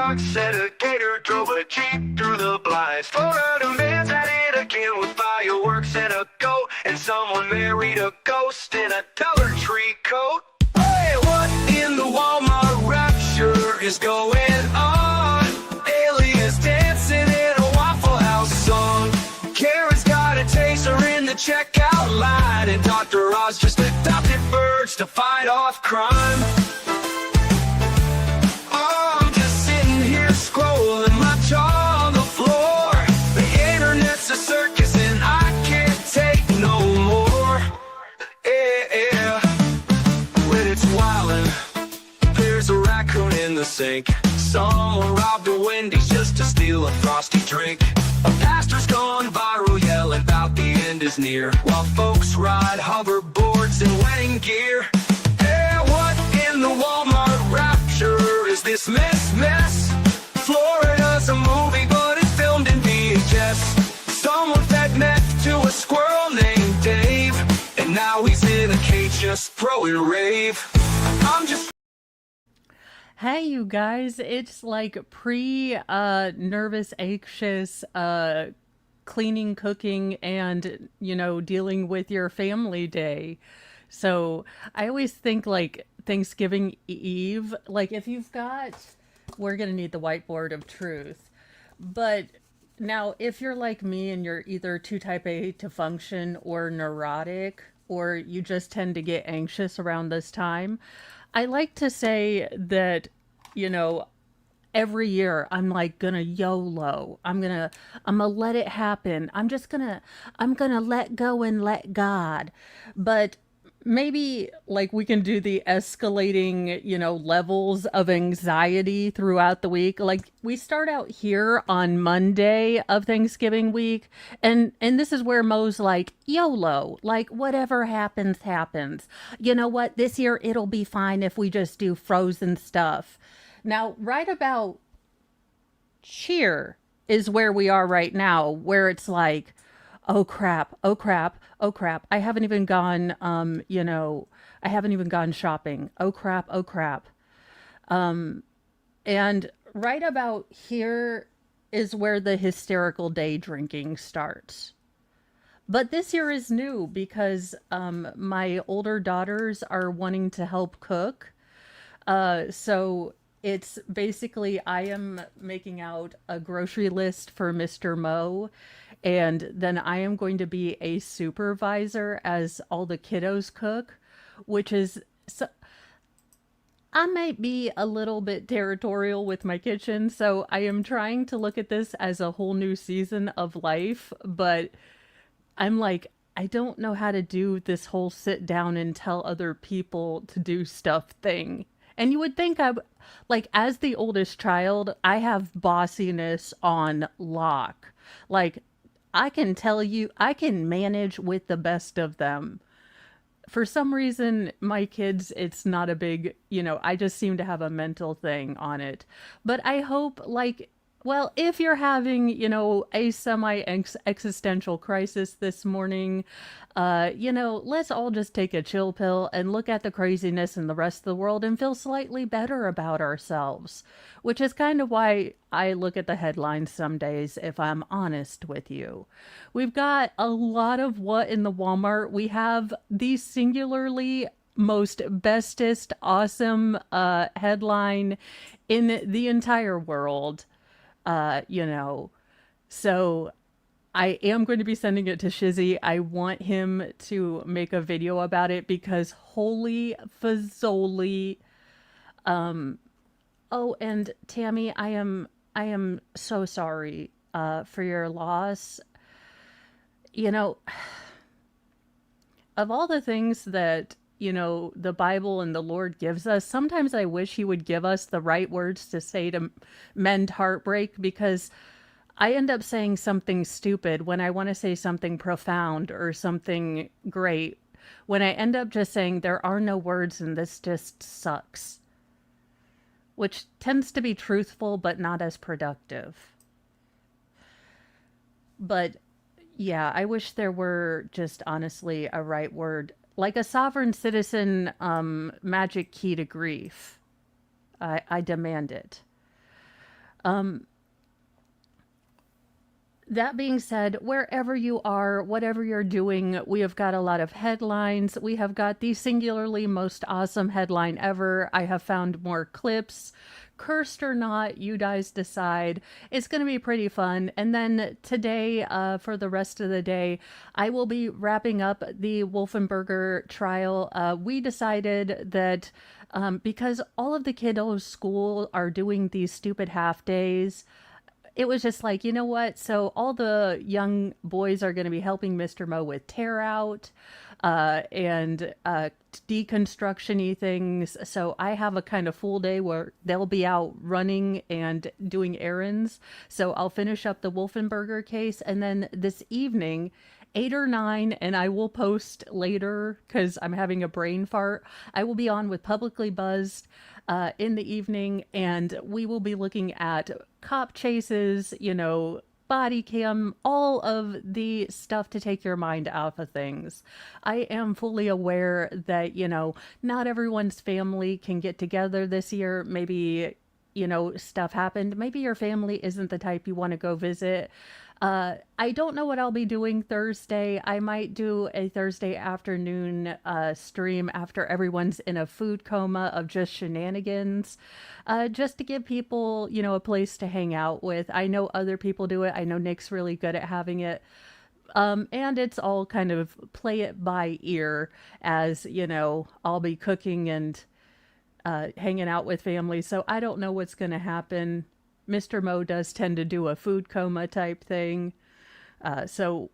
Doc said a gator drove a jeep through the blinds. Florida man's at it again with fireworks and a goat. And someone married a ghost in a Dollar Tree coat. Hey, what in the Walmart rapture is going on? Aliens dancing in a Waffle House song. Karen's got a taser in the checkout line. And Dr. Oz just adopted birds to fight off crime. Scrolling my jaw on the floor. The internet's a circus and I can't take no more. Yeah, when it's wildin', there's a raccoon in the sink. Someone robbed a Wendy's just to steal a frosty drink. A pastor's gone viral yelling about the end is near, while folks ride hoverboards in wedding gear. Hey, what in the Walmart rapture is this mess? Florida's a movie, but it's filmed in VHS. Someone fed meth to a squirrel named Dave, and now he's in a cage just throwing rave. I'm just... Hey, you guys, it's like nervous, anxious, cleaning, cooking, and, dealing with your family day. So I always think like Thanksgiving Eve, like if you've got... We're going to need the whiteboard of truth. But now, if you're like me and you're either too type A to function or neurotic, or you just tend to get anxious around this time, I like to say that, every year I'm like gonna YOLO. I'm gonna let it happen. I'm gonna let go and let God. But maybe like we can do the escalating, levels of anxiety throughout the week. Like we start out here on Monday of Thanksgiving week, and this is where Mo's like, YOLO, like whatever happens, happens. You know what? This year it'll be fine if we just do frozen stuff. Now, right about cheer is where we are right now, where it's like, oh crap, oh crap, oh crap. I haven't even gone, I haven't even gone shopping. Oh crap, oh crap. And right about here is where the hysterical day drinking starts. But this year is new because my older daughters are wanting to help cook. So it's basically I am making out a grocery list for Mr. Mo. And then I am going to be a supervisor as all the kiddos cook, which is, so, I might be a little bit territorial with my kitchen. So I am trying to look at this as a whole new season of life. But I'm like, I don't know how to do this whole sit down and tell other people to do stuff thing. And you would think like, as the oldest child, I have bossiness on lock. Like, I can tell you, I can manage with the best of them. For some reason, my kids, it's not a big, I just seem to have a mental thing on it. But I hope, like, well, if you're having, a semi-existential crisis this morning, let's all just take a chill pill and look at the craziness in the rest of the world and feel slightly better about ourselves, which is kind of why I look at the headlines some days, if I'm honest with you. We've got a lot of what in the Walmart. We have the singularly most bestest awesome headline in the entire world. So I am going to be sending it to Shizzy. I want him to make a video about it because holy fazoli. Oh, and Tammy, I am so sorry for your loss. Of all the things that the Bible and the Lord gives us, sometimes I wish he would give us the right words to say to mend heartbreak, because I end up saying something stupid when I want to say something profound or something great, when I end up just saying there are no words and this just sucks, which tends to be truthful but not as productive. But yeah, I wish there were just honestly a right word. Like a sovereign citizen magic key to grief. I demand it. That being said, wherever you are, whatever you're doing, we have got a lot of headlines. We have got the singularly most awesome headline ever. I have found more clips. Cursed or not, you guys decide. It's going to be pretty fun. And then today, for the rest of the day, I will be wrapping up the Wolfenberger trial. We decided that because all of the kiddos' school are doing these stupid half days, it was just like, you know what? So all the young boys are going to be helping Mr. Mo with tear out and deconstruction-y things. So I have a kind of full day where they'll be out running and doing errands. So I'll finish up the Wolfenberger case. And then this evening, 8 or 9, and I will post later because I'm having a brain fart. I will be on with Publicly Buzzed in the evening, and we will be looking at cop chases, body cam, all of the stuff to take your mind off of things. I am fully aware that, not everyone's family can get together this year. Maybe, stuff happened. Maybe your family isn't the type you want to go visit. I don't know what I'll be doing Thursday. I might do a Thursday afternoon stream after everyone's in a food coma of just shenanigans, just to give people, a place to hang out with. I know other people do it. I know Nick's really good at having it. And it's all kind of play it by ear as, I'll be cooking and hanging out with family. So I don't know what's going to happen. Mr. Mo does tend to do a food coma type thing. So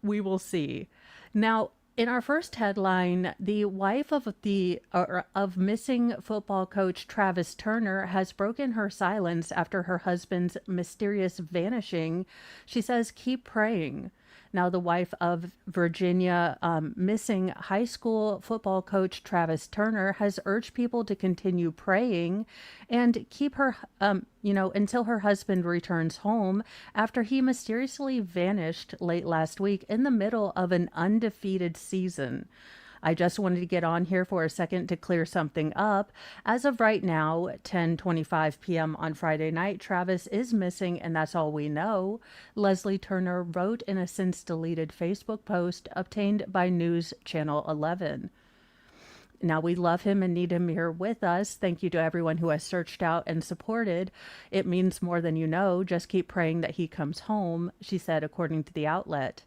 we will see. Now, in our first headline, the wife of missing football coach Travis Turner has broken her silence after her husband's mysterious vanishing. She says, "Keep praying." Now, the wife of Virginia missing high school football coach Travis Turner has urged people to continue praying and keep her, until her husband returns home after he mysteriously vanished late last week in the middle of an undefeated season. I just wanted to get on here for a second to clear something up. As of right now, 10:25 p.m. on Friday night, Travis is missing, and that's all we know. Leslie Turner wrote in a since-deleted Facebook post obtained by News Channel 11. Now, we love him and need him here with us. Thank you to everyone who has searched out and supported. It means more than you know. Just keep praying that he comes home, she said, according to the outlet.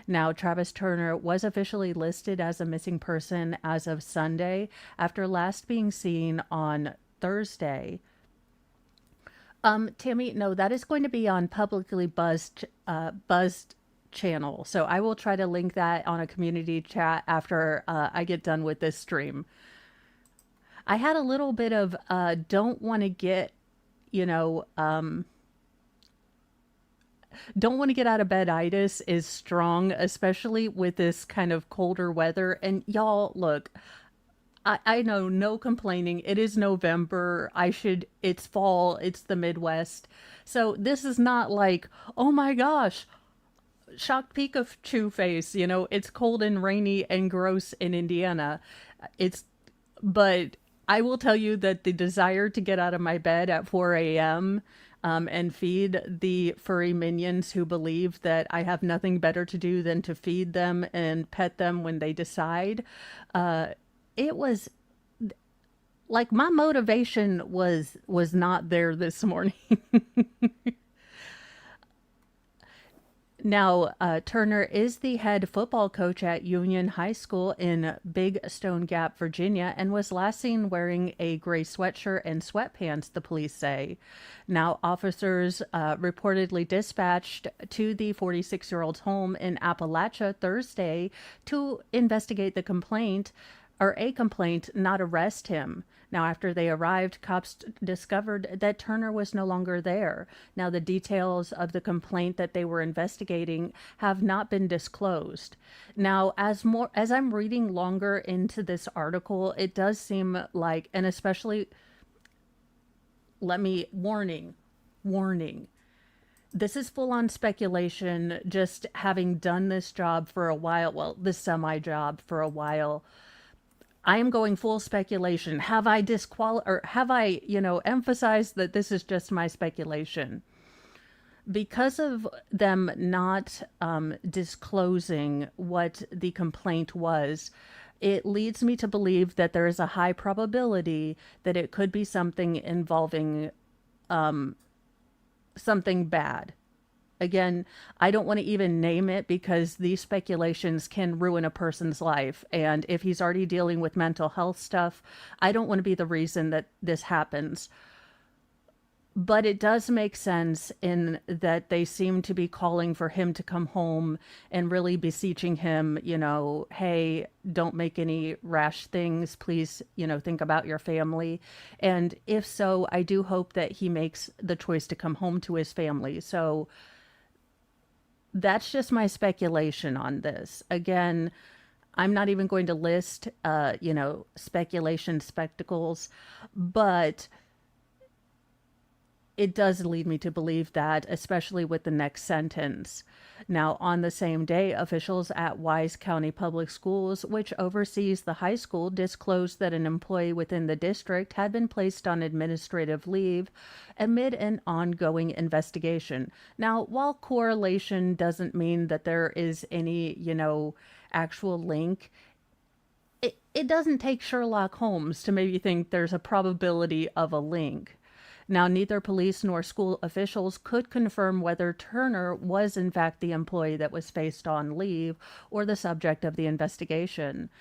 Now, Travis Turner was officially listed as a missing person as of Sunday after last being seen on Thursday. Tammy, no, that is going to be on Publicly Buzzed channel. So I will try to link that on a community chat after I get done with this stream. I had a little bit of don't want to get, don't want to get out of bed-itis is strong, especially with this kind of colder weather. And y'all, look, I know, no complaining. It is November. It's fall. It's the Midwest. So this is not like, oh my gosh, shocked Pikachu face. It's cold and rainy and gross in Indiana. But I will tell you that the desire to get out of my bed at 4 a.m. And feed the furry minions who believe that I have nothing better to do than to feed them and pet them when they decide. It was like my motivation was not there this morning. Now, Turner is the head football coach at Union High School in Big Stone Gap, Virginia, and was last seen wearing a gray sweatshirt and sweatpants, the police say. Now, officers reportedly dispatched to the 46-year-old's home in Appalachia Thursday to investigate the complaint, not arrest him. Now, after they arrived, cops discovered that Turner was no longer there. Now, the details of the complaint that they were investigating have not been disclosed. Now, as I'm reading longer into this article, it does seem like, and especially, warning. This is full on speculation, just having done this job for a while, this semi-job for a while. I am going full speculation. Have I or have I, emphasized that this is just my speculation? Because of them not disclosing what the complaint was, it leads me to believe that there is a high probability that it could be something involving something bad. Again, I don't want to even name it because these speculations can ruin a person's life. And if he's already dealing with mental health stuff, I don't want to be the reason that this happens. But it does make sense in that they seem to be calling for him to come home and really beseeching him, hey, don't make any rash things. Please, think about your family. And if so, I do hope that he makes the choice to come home to his family. So that's just my speculation on this. Again, I'm not even going to list, speculation spectacles, but it does lead me to believe that, especially with the next sentence. Now, on the same day, officials at Wise County Public Schools, which oversees the high school, disclosed that an employee within the district had been placed on administrative leave amid an ongoing investigation. Now, while correlation doesn't mean that there is any, actual link, it doesn't take Sherlock Holmes to maybe think there's a probability of a link. Now, neither police nor school officials could confirm whether Turner was in fact the employee that was faced on leave or the subject of the investigation.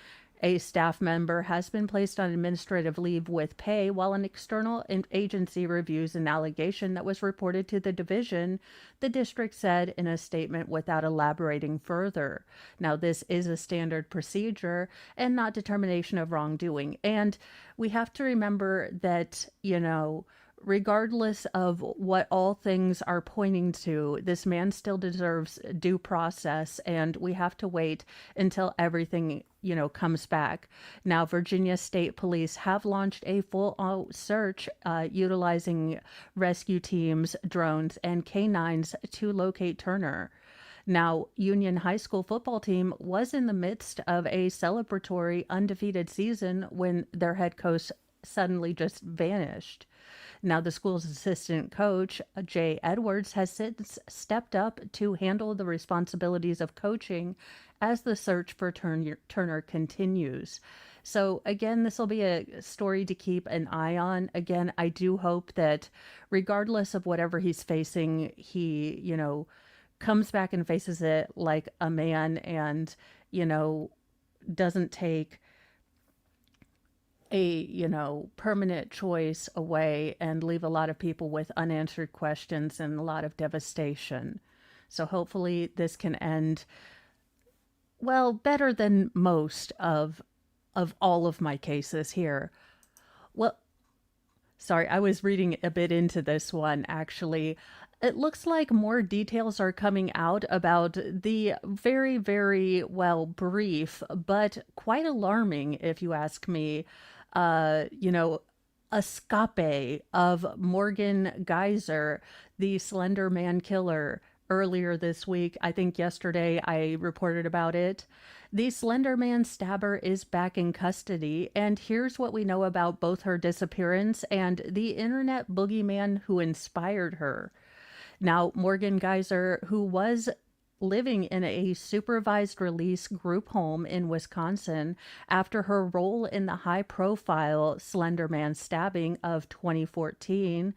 A staff member has been placed on administrative leave with pay while an external agency reviews an allegation that was reported to the division, the district said in a statement without elaborating further. Now, this is a standard procedure and not determination of wrongdoing. And we have to remember that, regardless of what all things are pointing to, this man still deserves due process, and we have to wait until everything, comes back. Now, Virginia State Police have launched a full-out search utilizing rescue teams, drones, and canines to locate Turner. Now, Union High School football team was in the midst of a celebratory undefeated season when their head coach suddenly just vanished. Now, the school's assistant coach, Jay Edwards, has since stepped up to handle the responsibilities of coaching as the search for Turner continues. So, again, this will be a story to keep an eye on. Again, I do hope that regardless of whatever he's facing, he, comes back and faces it like a man and, doesn't take a permanent choice away and leave a lot of people with unanswered questions and a lot of devastation. So hopefully this can end well, better than most of all of my cases here. Well, sorry, I was reading a bit into this one actually. It looks like more details are coming out about the very, very brief, but quite alarming, if you ask me, escape of Morgan Geyser, the Slender Man killer. Earlier this week, I think yesterday, I reported about it. The Slender Man stabber is back in custody, and here's what we know about both her disappearance and the internet boogeyman who inspired her. Now, Morgan Geyser, who was living in a supervised release group home in Wisconsin after her role in the high-profile Slender Man stabbing of 2014,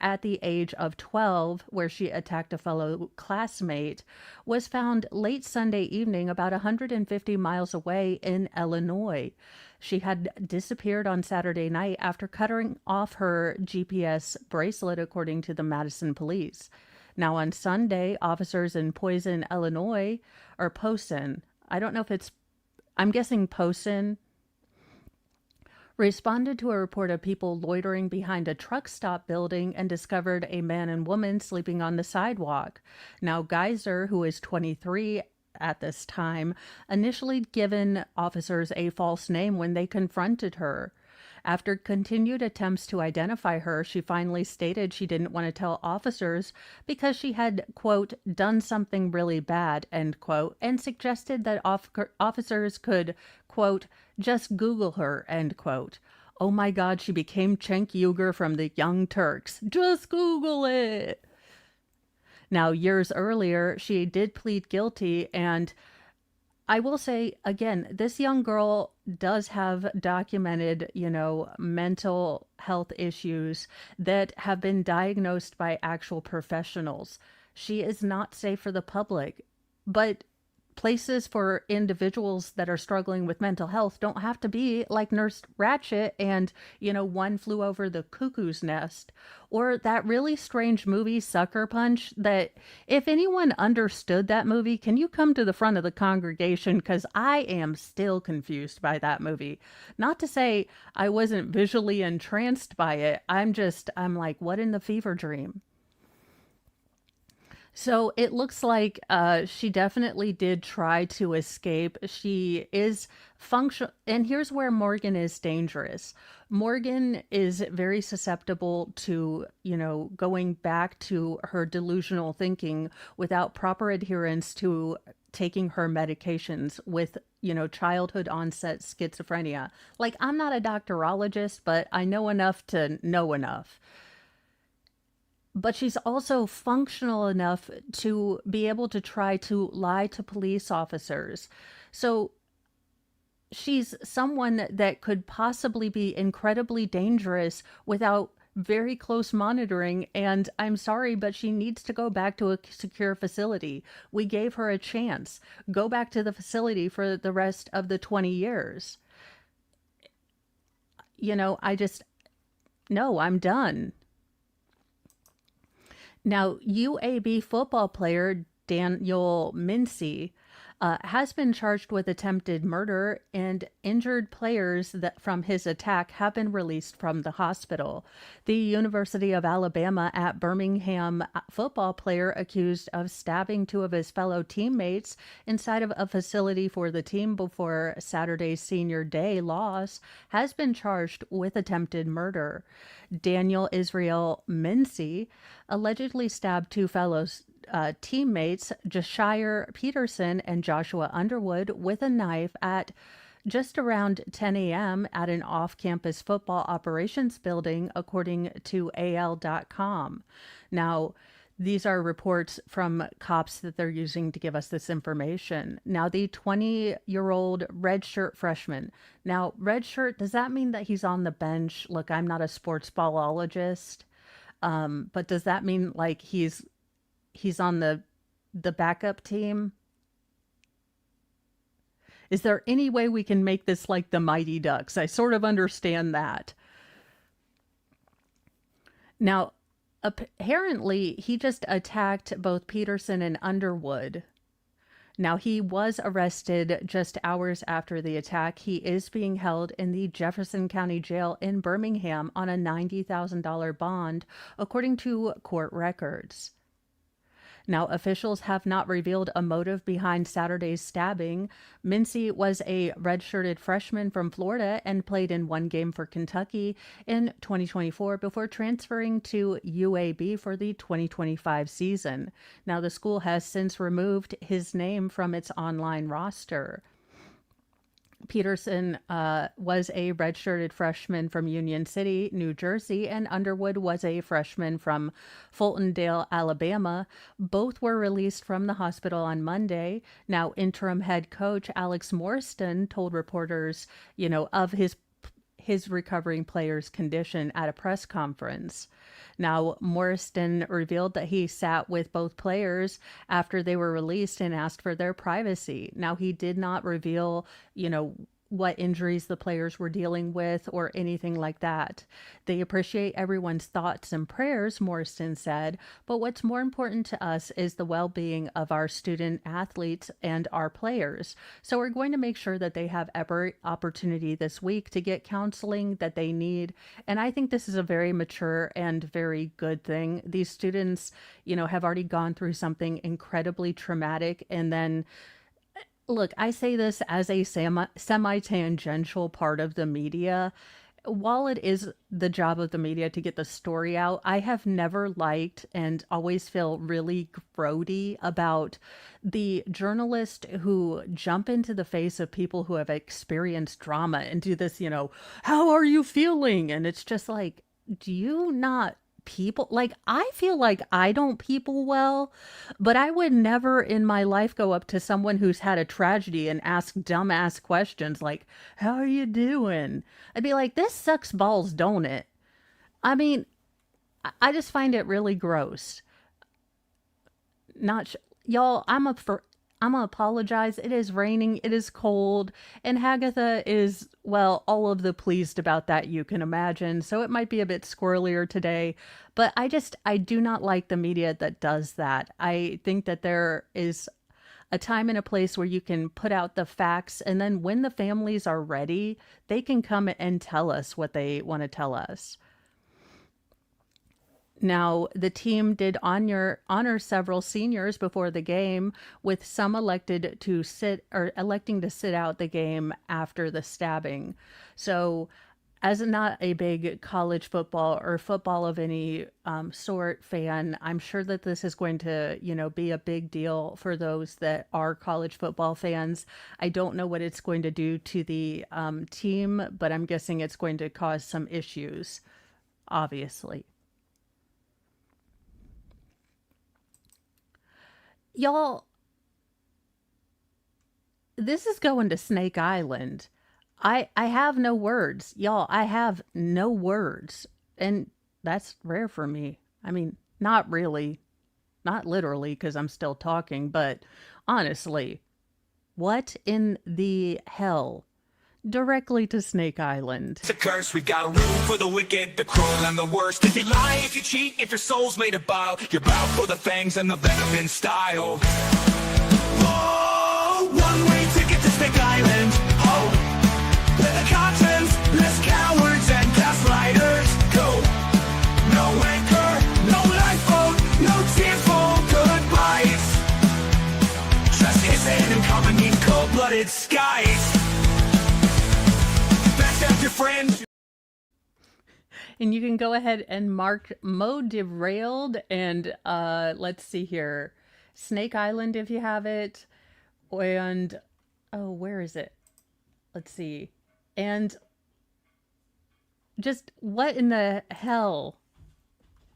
at the age of 12, where she attacked a fellow classmate, was found late Sunday evening about 150 miles away in Illinois. She had disappeared on Saturday night after cutting off her GPS bracelet, according to the Madison police. Now, on Sunday, officers in Poison, Illinois, or Posen, I don't know if it's, I'm guessing Posen, responded to a report of people loitering behind a truck stop building and discovered a man and woman sleeping on the sidewalk. Now, Geyser, who is 23 at this time, initially given officers a false name when they confronted her. After continued attempts to identify her, she finally stated she didn't want to tell officers because she had, quote, done something really bad, end quote, and suggested that officers could, quote, Just Google her, end quote. Oh my God, she became Cenk Uygur from the Young Turks. Just Google it. Now, years earlier, she did plead guilty, and I will say again, this young girl does have documented, mental health issues that have been diagnosed by actual professionals. She is not safe for the public, but places for individuals that are struggling with mental health don't have to be like Nurse Ratched and, One Flew Over the Cuckoo's Nest, or that really strange movie Sucker Punch that if anyone understood that movie, can you come to the front of the congregation? Because I am still confused by that movie. Not to say I wasn't visually entranced by it. I'm like, what in the fever dream? So it looks like she definitely did try to escape. She is function, and here's where Morgan is dangerous. Morgan is very susceptible to, going back to her delusional thinking without proper adherence to taking her medications with, childhood onset schizophrenia. Like, I'm not a doctorologist, but I know enough to know enough, but she's also functional enough to be able to try to lie to police officers. So she's someone that could possibly be incredibly dangerous without very close monitoring. And I'm sorry, but she needs to go back to a secure facility. We gave her a chance. Go back to the facility for the rest of the 20 years. No, I'm done. Now, UAB football player Daniel Mincy has been charged with attempted murder, and injured players that from his attack have been released from the hospital. The University of Alabama at Birmingham football player accused of stabbing two of his fellow teammates inside of a facility for the team before Saturday's senior day loss has been charged with attempted murder. Daniel Israel Mincy allegedly stabbed two fellow teammates, Josiah Peterson and Joshua Underwood, with a knife at just around 10 a.m. at an off campus football operations building, according to AL.com. Now, these are reports from cops that they're using to give us this information. Now, the 20-year-old redshirt freshman. Now, redshirt, does that mean that he's on the bench? Look, I'm not a sports ballologist, but does that mean like he's on the backup team? Is there any way we can make this like the Mighty Ducks? I sort of understand that. Now, apparently, he just attacked both Peterson and Underwood. Now, he was arrested just hours after the attack. He is being held in the Jefferson County Jail in Birmingham on a $90,000 bond, according to court records. Now, officials have not revealed a motive behind Saturday's stabbing. Mincy was a redshirted freshman from Florida and played in one game for Kentucky in 2024 before transferring to UAB for the 2025 season. Now, the school has since removed his name from its online roster. Peterson was a redshirted freshman from Union City, New Jersey, and Underwood was a freshman from Fultondale, Alabama. Both were released from the hospital on Monday. Now, interim head coach Alex Morriston told reporters, of his recovering player's condition at a press conference. Now, Morriston revealed that he sat with both players after they were released and asked for their privacy. Now, he did not reveal, what injuries the players were dealing with or anything like that. They appreciate everyone's thoughts and prayers, Morrison said, but what's more important to us is the well-being of our student athletes and our players. So we're going to make sure that they have every opportunity this week to get counseling that they need. And I think this is a very mature and very good thing. These students, have already gone through something incredibly traumatic, and then look, I say this as a semi-tangential part of the media. while it is the job of the media to get the story out, I have never liked and always feel really grody about the journalists who jump into the face of people who have experienced drama and do this, how are you feeling? And it's just like, do you not people like I feel like I don't people well, but I would never in my life go up to someone who's had a tragedy and ask dumbass questions like, how are you doing? I'd be like, this sucks balls, don't it? I mean, I just find it really gross. Not sh- Y'all, I'm gonna apologize. It is raining, it is cold, and Hagatha is, well, all of the pleased about that you can imagine. So it might be a bit squirrelier today, but I do not like the media that does that. I think that there is a time and a place where you can put out the facts, and then when the families are ready, they can come and tell us what they want to tell us. Now, the team did honor several seniors before the game, with some electing to sit out the game after the stabbing. So, as not a big college football or football of any sort fan, I'm sure that this is going to, be a big deal for those that are college football fans. I don't know what it's going to do to the team, but I'm guessing it's going to cause some issues, obviously. Y'all, this is going to Snake Island. I have no words. Y'all, I have no words. And that's rare for me. I mean, not really. Not literally, because I'm still talking, but honestly, what in the hell? Directly to Snake Island. It's a curse, we've got a rule for the wicked, the cruel and the worst. If you lie, if you cheat, if your soul's made of bile, you're bound for the fangs and the venom in style. Oh, one-way ticket to Snake Island. Oh, where the contents, less cowards and gaslighters go. No anchor, no lifeboat, no tearful goodbyes. Just hissing and coming in cold-blooded skies. Your friend. And you can go ahead and mark mode derailed and let's see here. Snake Island if you have it. And oh, where is it? Let's see. And just what in the hell?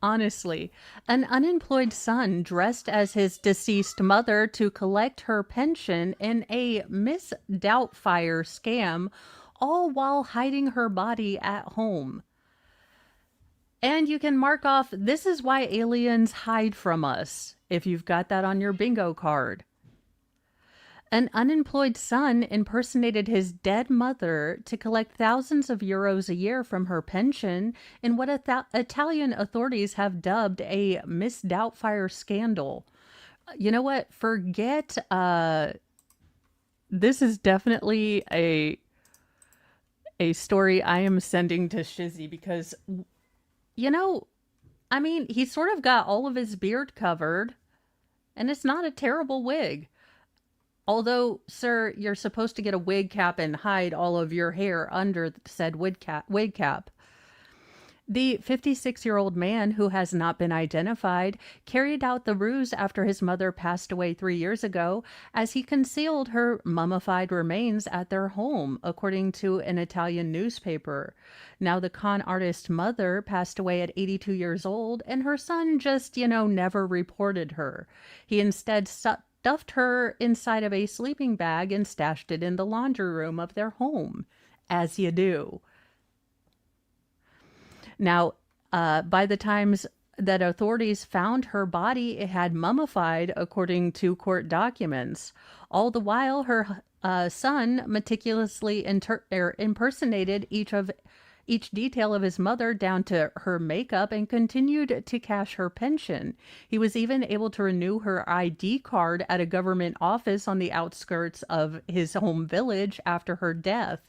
Honestly, an unemployed son dressed as his deceased mother to collect her pension in a Miss Doubtfire scam, all while hiding her body at home. And you can mark off, this is why aliens hide from us, if you've got that on your bingo card. An unemployed son impersonated his dead mother to collect thousands of euros a year from her pension in what Italian authorities have dubbed a Miss Doubtfire scandal. You know what? Forget, this is definitely a story I am sending to Shizzy because, he sort of got all of his beard covered, and it's not a terrible wig. Although, sir, you're supposed to get a wig cap and hide all of your hair under said wig cap. The 56-year-old man, who has not been identified, carried out the ruse after his mother passed away 3 years ago, as he concealed her mummified remains at their home, according to an Italian newspaper. Now, the con artist's mother passed away at 82 years old, and her son just, never reported her. He instead stuffed her inside of a sleeping bag and stashed it in the laundry room of their home, as you do. Now, by the times that authorities found her body, it had mummified, according to court documents. All the while, her son meticulously impersonated each detail of his mother down to her makeup and continued to cash her pension. He was even able to renew her ID card at a government office on the outskirts of his home village after her death.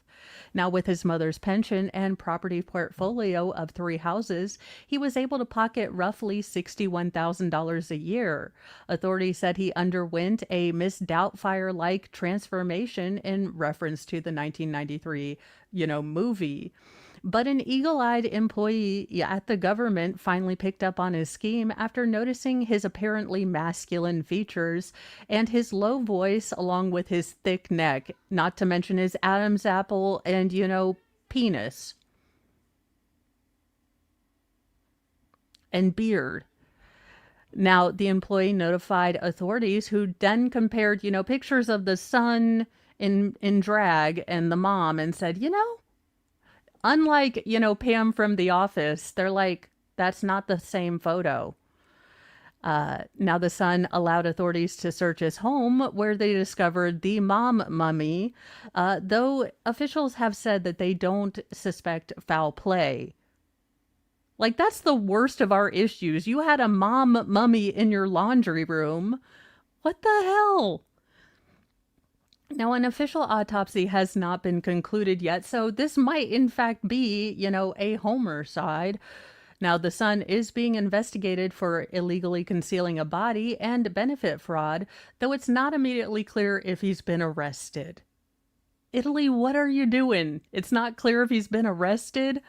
Now, with his mother's pension and property portfolio of 3 houses, he was able to pocket roughly $61,000 a year. Authorities said he underwent a Miss Doubtfire-like transformation in reference to the 1993, movie. But an eagle-eyed employee at the government finally picked up on his scheme after noticing his apparently masculine features and his low voice along with his thick neck, not to mention his Adam's apple and, penis and beard. Now, the employee notified authorities who then compared, pictures of the son in drag and the mom and said, unlike, Pam from The Office, they're like, that's not the same photo. Now, the son allowed authorities to search his home where they discovered the mom mummy, though officials have said that they don't suspect foul play. Like, that's the worst of our issues. You had a mom mummy in your laundry room. What the hell? Now, an official autopsy has not been concluded yet, so this might in fact be, a homicide. Now, the son is being investigated for illegally concealing a body and benefit fraud, though it's not immediately clear if he's been arrested. Italy, what are you doing? It's not clear if he's been arrested?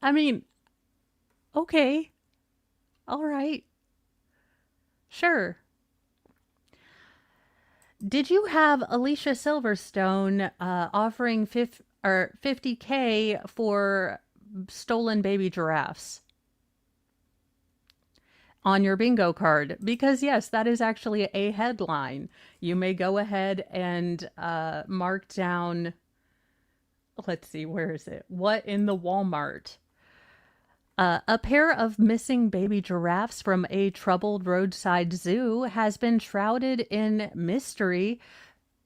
I mean, okay. All right. Sure. Did you have Alicia Silverstone offering 50K for stolen baby giraffes on your bingo card? Because yes, that is actually a headline. You may go ahead and mark down, let's see, where is it? What in the Walmart? A pair of missing baby giraffes from a troubled roadside zoo has been shrouded in mystery,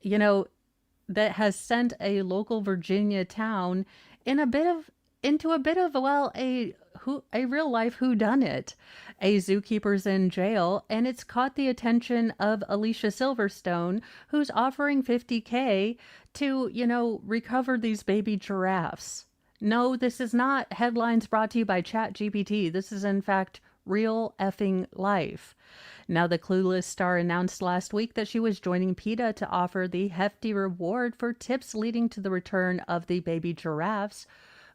that has sent a local Virginia town into a bit of, well, a real life whodunit. A zookeeper's in jail, and it's caught the attention of Alicia Silverstone, who's offering 50K to, recover these baby giraffes. No, this is not headlines brought to you by ChatGPT. This is, in fact, real effing life. Now, the clueless star announced last week that she was joining PETA to offer the hefty reward for tips leading to the return of the baby giraffes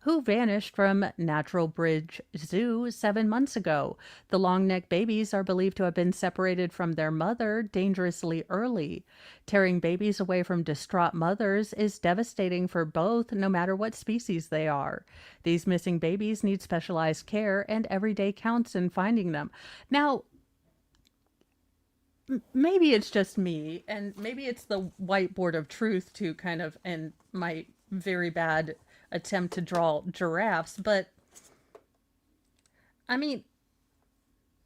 who vanished from Natural Bridge Zoo 7 months ago. The long-necked babies are believed to have been separated from their mother dangerously early. Tearing babies away from distraught mothers is devastating for both, no matter what species they are. These missing babies need specialized care, and every day counts in finding them. Now, maybe it's just me, and maybe it's the whiteboard of truth to kind of, and my very bad attempt to draw giraffes, but I mean,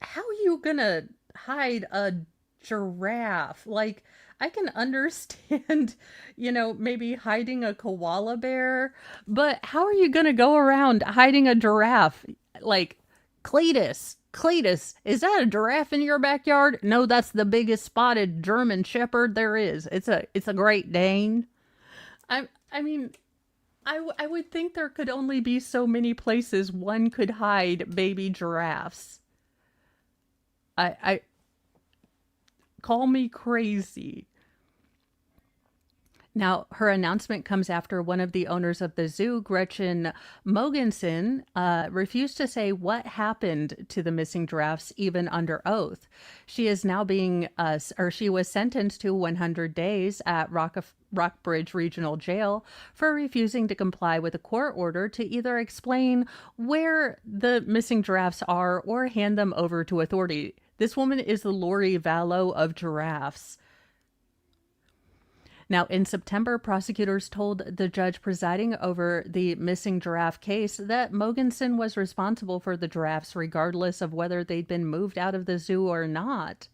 how are you gonna hide a giraffe? Like, I can understand, maybe hiding a koala bear, but how are you gonna go around hiding a giraffe? Like, Cletus, is that a giraffe in your backyard? No, that's the biggest spotted German Shepherd there is. It's a Great Dane. I mean, I would think there could only be so many places one could hide baby giraffes. I call me crazy. Now, her announcement comes after one of the owners of the zoo, Gretchen Mogensen, refused to say what happened to the missing giraffes even under oath. She is now she was sentenced to 100 days at Rockbridge Regional Jail for refusing to comply with a court order to either explain where the missing giraffes are or hand them over to authority. This woman is the Lori Vallow of giraffes. Now, in September, prosecutors told the judge presiding over the missing giraffe case that Mogensen was responsible for the giraffes regardless of whether they'd been moved out of the zoo or not.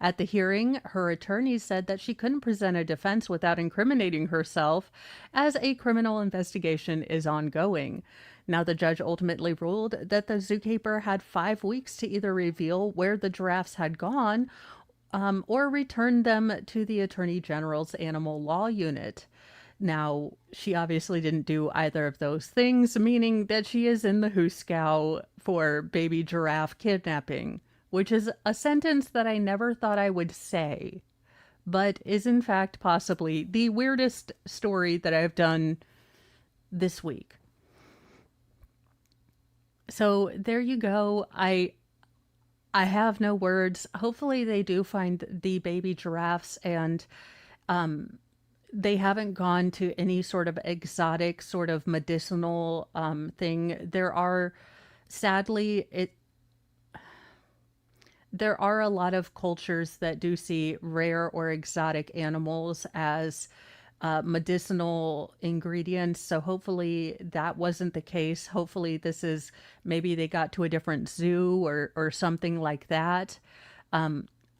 At the hearing, her attorney said that she couldn't present a defense without incriminating herself, as a criminal investigation is ongoing. Now, the judge ultimately ruled that the zookeeper had 5 weeks to either reveal where the giraffes had gone or return them to the Attorney General's Animal Law Unit. Now, she obviously didn't do either of those things, meaning that she is in the hoosegow for baby giraffe kidnapping, which is a sentence that I never thought I would say, but is in fact possibly the weirdest story that I've done this week. So there you go. I have no words. Hopefully they do find the baby giraffes and they haven't gone to any sort of exotic sort of medicinal thing. Sadly, there are a lot of cultures that do see rare or exotic animals as medicinal ingredients. So hopefully that wasn't the case. Hopefully this is maybe they got to a different zoo or something like that.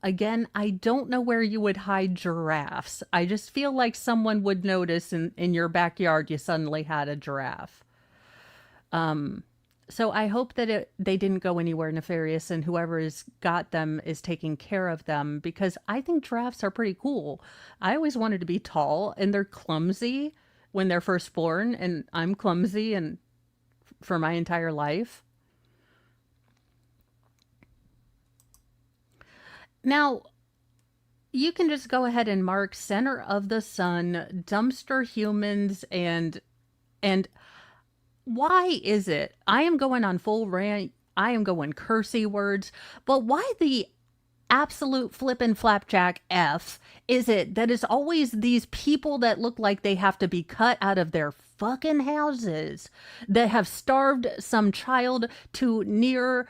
Again, I don't know where you would hide giraffes. I just feel like someone would notice in your backyard you suddenly had a giraffe. So I hope that they didn't go anywhere nefarious and whoever has got them is taking care of them because I think giraffes are pretty cool. I always wanted to be tall and they're clumsy when they're first born and I'm clumsy and for my entire life. Now, you can just go ahead and mark center of the sun, dumpster humans and why is it? I am going on full rant. I am going cursey words, but why the absolute flippin' flapjack F is it that it's always these people that look like they have to be cut out of their fucking houses that have starved some child to near,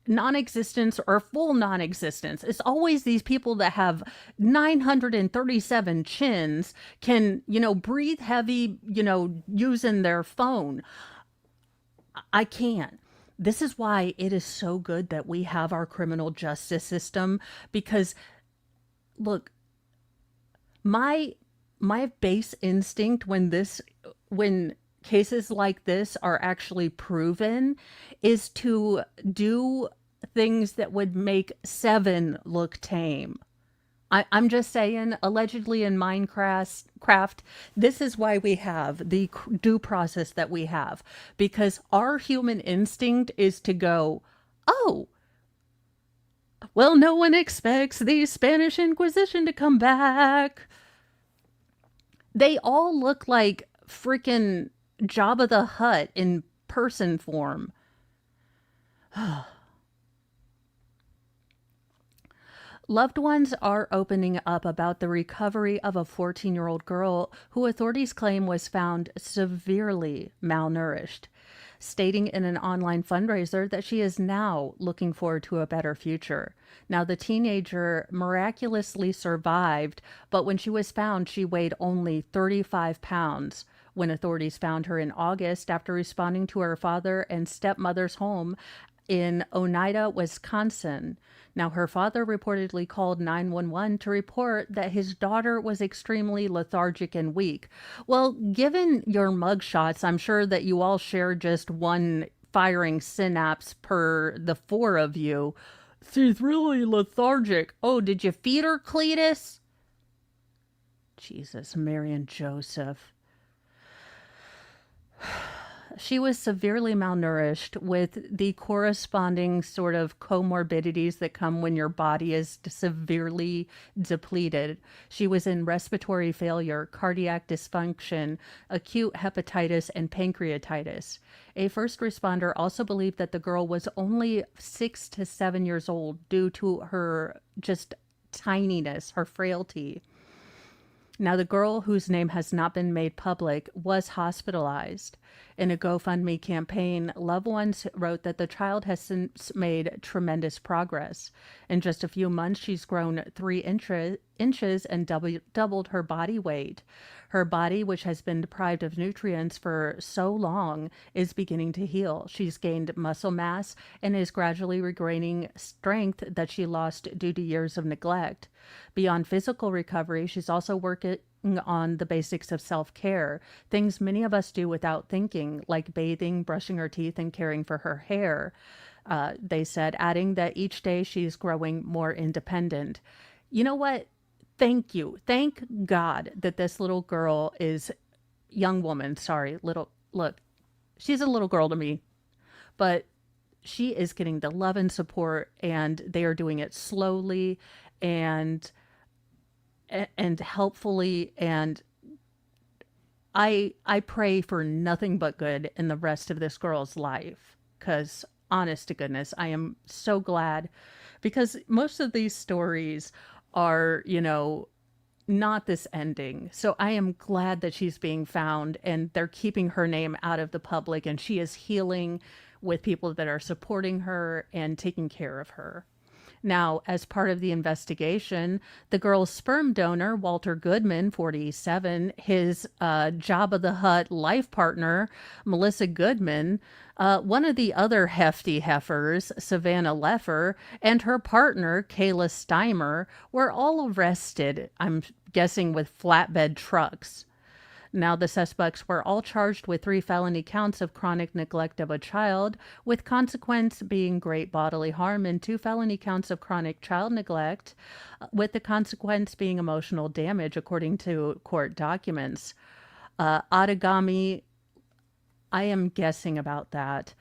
non-existence or full non-existence. It's always these people that have 937 chins, can, breathe heavy, using their phone. I can't. This is why it is so good that we have our criminal justice system because look, my base instinct when cases like this are actually proven is to do things that would make Seven look tame. I'm just saying, allegedly in Minecraft, this is why we have the due process that we have. Because our human instinct is to go, oh, well, no one expects the Spanish Inquisition to come back. They all look like freaking Jabba the Hutt in person form. Loved ones are opening up about the recovery of a 14-year-old girl who authorities claim was found severely malnourished, stating in an online fundraiser that she is now looking forward to a better future. Now, the teenager miraculously survived, but when she was found, she weighed only 35 pounds. When authorities found her in August after responding to her father and stepmother's home in Oneida, Wisconsin. Now, her father reportedly called 911 to report that his daughter was extremely lethargic and weak. Well, given your mugshots, I'm sure that you all share just one firing synapse per the four of you. She's really lethargic. Oh, did you feed her, Cletus? Jesus, Mary and Joseph. She was severely malnourished with the corresponding sort of comorbidities that come when your body is severely depleted. She was in respiratory failure, cardiac dysfunction, acute hepatitis, and pancreatitis. A first responder also believed that the girl was only 6 to 7 years old due to her just tininess, her frailty. Now, the girl, whose name has not been made public, was hospitalized. In a GoFundMe campaign, loved ones wrote that the child has since made tremendous progress. In just a few months, she's grown 3 inches and doubled her body weight. Her body, which has been deprived of nutrients for so long, is beginning to heal. She's gained muscle mass and is gradually regaining strength that she lost due to years of neglect. Beyond physical recovery, she's also working on the basics of self-care, things many of us do without thinking, like bathing, brushing her teeth, and caring for her hair. They said, adding that each day she's growing more independent. You know what? Thank you. Thank God that this little girl is, young woman, sorry, look, she's a little girl to me, but she is getting the love and support, and they are doing it slowly and helpfully, and I pray for nothing but good in the rest of this girl's life. because honest to goodness, I am so glad because most of these stories are, not this ending. So I am glad that she's being found and they're keeping her name out of the public and she is healing with people that are supporting her and taking care of her. Now, as part of the investigation, the girl's sperm donor, Walter Goodman, 47, his Jabba the Hutt life partner, Melissa Goodman, one of the other hefty heifers, Savannah Leffer, and her partner, Kayla Steimer, were all arrested, I'm guessing with flatbed trucks. Now, the suspects were all charged with 3 felony counts of chronic neglect of a child, with consequence being great bodily harm, and 2 felony counts of chronic child neglect, with the consequence being emotional damage, according to court documents. Atagami, I am guessing about that.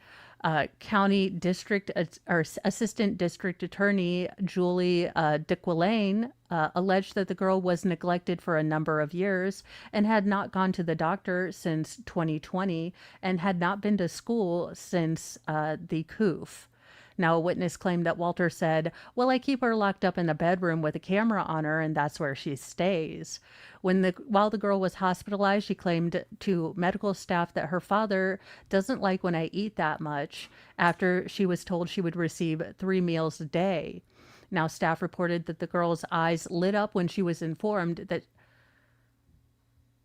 County District or Assistant District Attorney Julie DeQuillane alleged that the girl was neglected for a number of years and had not gone to the doctor since 2020 and had not been to school since the COOF. Now, a witness claimed that Walter said, "Well, I keep her locked up in a bedroom with a camera on her, and that's where she stays." While the girl was hospitalized, she claimed to medical staff that her father doesn't like when I eat that much after she was told she would receive 3 meals a day. Now, staff reported that the girl's eyes lit up when she was informed that,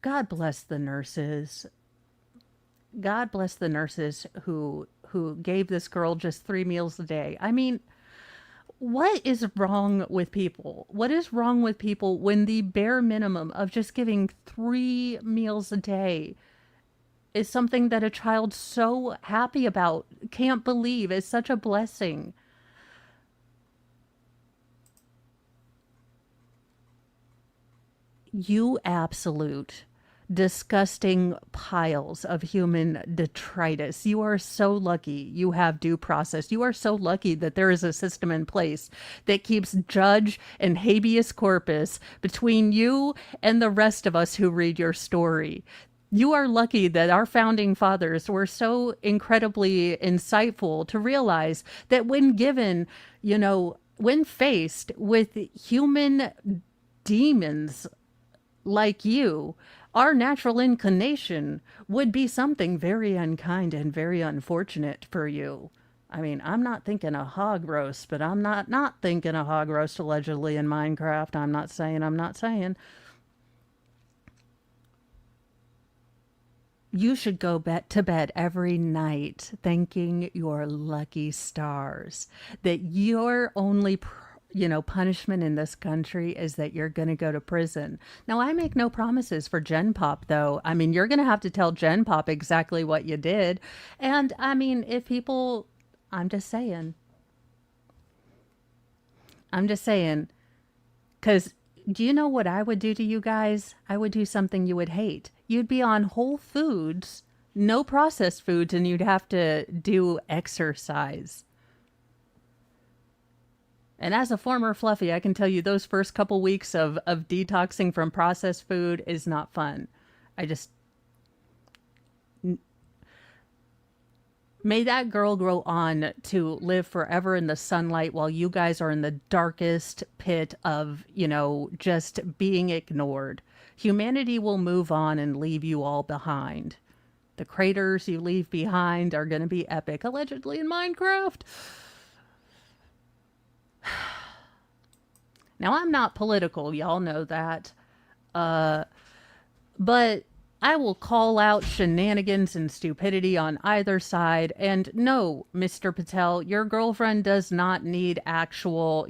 God bless the nurses. God bless the nurses who gave this girl just 3 meals a day. I mean, what is wrong with people? What is wrong with people when the bare minimum of just giving 3 meals a day is something that a child's so happy about, can't believe is such a blessing? You absolute disgusting piles of human detritus. You are so lucky you have due process. You are so lucky that there is a system in place that keeps judge and habeas corpus between you and the rest of us who read your story. You are lucky that our founding fathers were so incredibly insightful to realize that when given, when faced with human demons like you, our natural inclination would be something very unkind and very unfortunate for you. I mean, I'm not thinking a hog roast, but I'm not thinking a hog roast allegedly in Minecraft. I'm not saying. You should go to bed every night thanking your lucky stars that your only punishment in this country is that you're going to go to prison. Now, I make no promises for Gen Pop, though. I mean, you're going to have to tell Gen Pop exactly what you did. And I mean, if people, I'm just saying, because do you know what I would do to you guys? I would do something you would hate. You'd be on Whole Foods, no processed foods, and you'd have to do exercise. And as a former Fluffy, I can tell you those first couple weeks of detoxing from processed food is not fun. May that girl grow on to live forever in the sunlight while you guys are in the darkest pit of, just being ignored. Humanity will move on and leave you all behind. The craters you leave behind are going to be epic, allegedly in Minecraft. Now, I'm not political, y'all know that. But I will call out shenanigans and stupidity on either side. And no, Mr. Patel, your girlfriend does not need actual,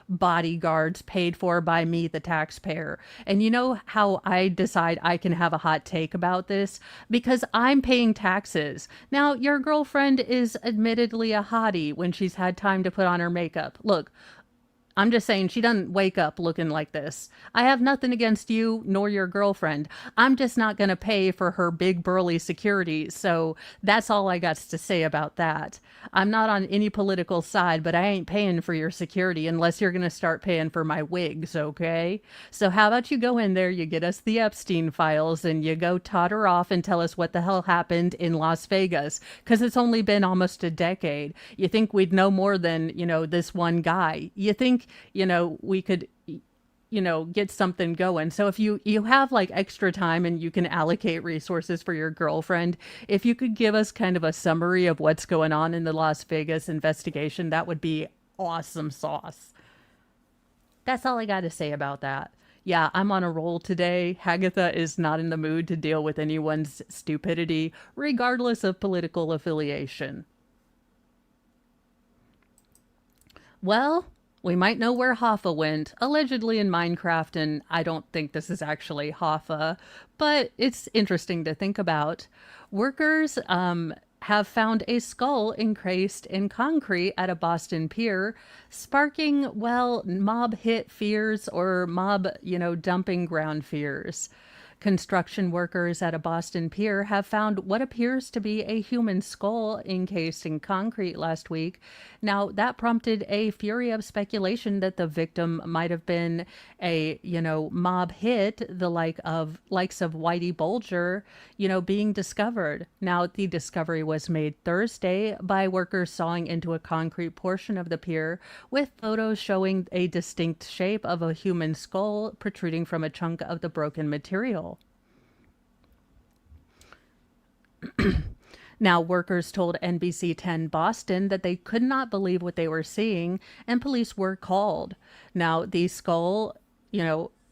bodyguards paid for by me, the taxpayer. And you know how I decide I can have a hot take about this? Because I'm paying taxes. Now, your girlfriend is admittedly a hottie when she's had time to put on her makeup. Look, I'm just saying she doesn't wake up looking like this. I have nothing against you nor your girlfriend. I'm just not going to pay for her big burly security. So that's all I got to say about that. I'm not on any political side, but I ain't paying for your security unless you're going to start paying for my wigs, okay? So how about you go in there, you get us the Epstein files, and you go totter off and tell us what the hell happened in Las Vegas? Because it's only been almost a decade. You think we'd know more than, this one guy? You think, we could get something going. So if you have like extra time and you can allocate resources for your girlfriend, if you could give us kind of a summary of what's going on in the Las Vegas investigation, that would be awesome sauce. That's all I got to say about that. Yeah, I'm on a roll today. Hagatha is not in the mood to deal with anyone's stupidity, regardless of political affiliation. Well, we might know where Hoffa went, allegedly in Minecraft, and I don't think this is actually Hoffa, but it's interesting to think about. Workers have found a skull encased in concrete at a Boston pier, sparking, well, mob hit fears or mob, dumping ground fears. Construction workers at a Boston pier have found what appears to be a human skull encased in concrete last week. Now, that prompted a fury of speculation that the victim might have been a, mob hit, the likes of Whitey Bulger, being discovered. Now, the discovery was made Thursday by workers sawing into a concrete portion of the pier, with photos showing a distinct shape of a human skull protruding from a chunk of the broken material. Now, workers told NBC 10 Boston that they could not believe what they were seeing, and police were called. Now, the skull,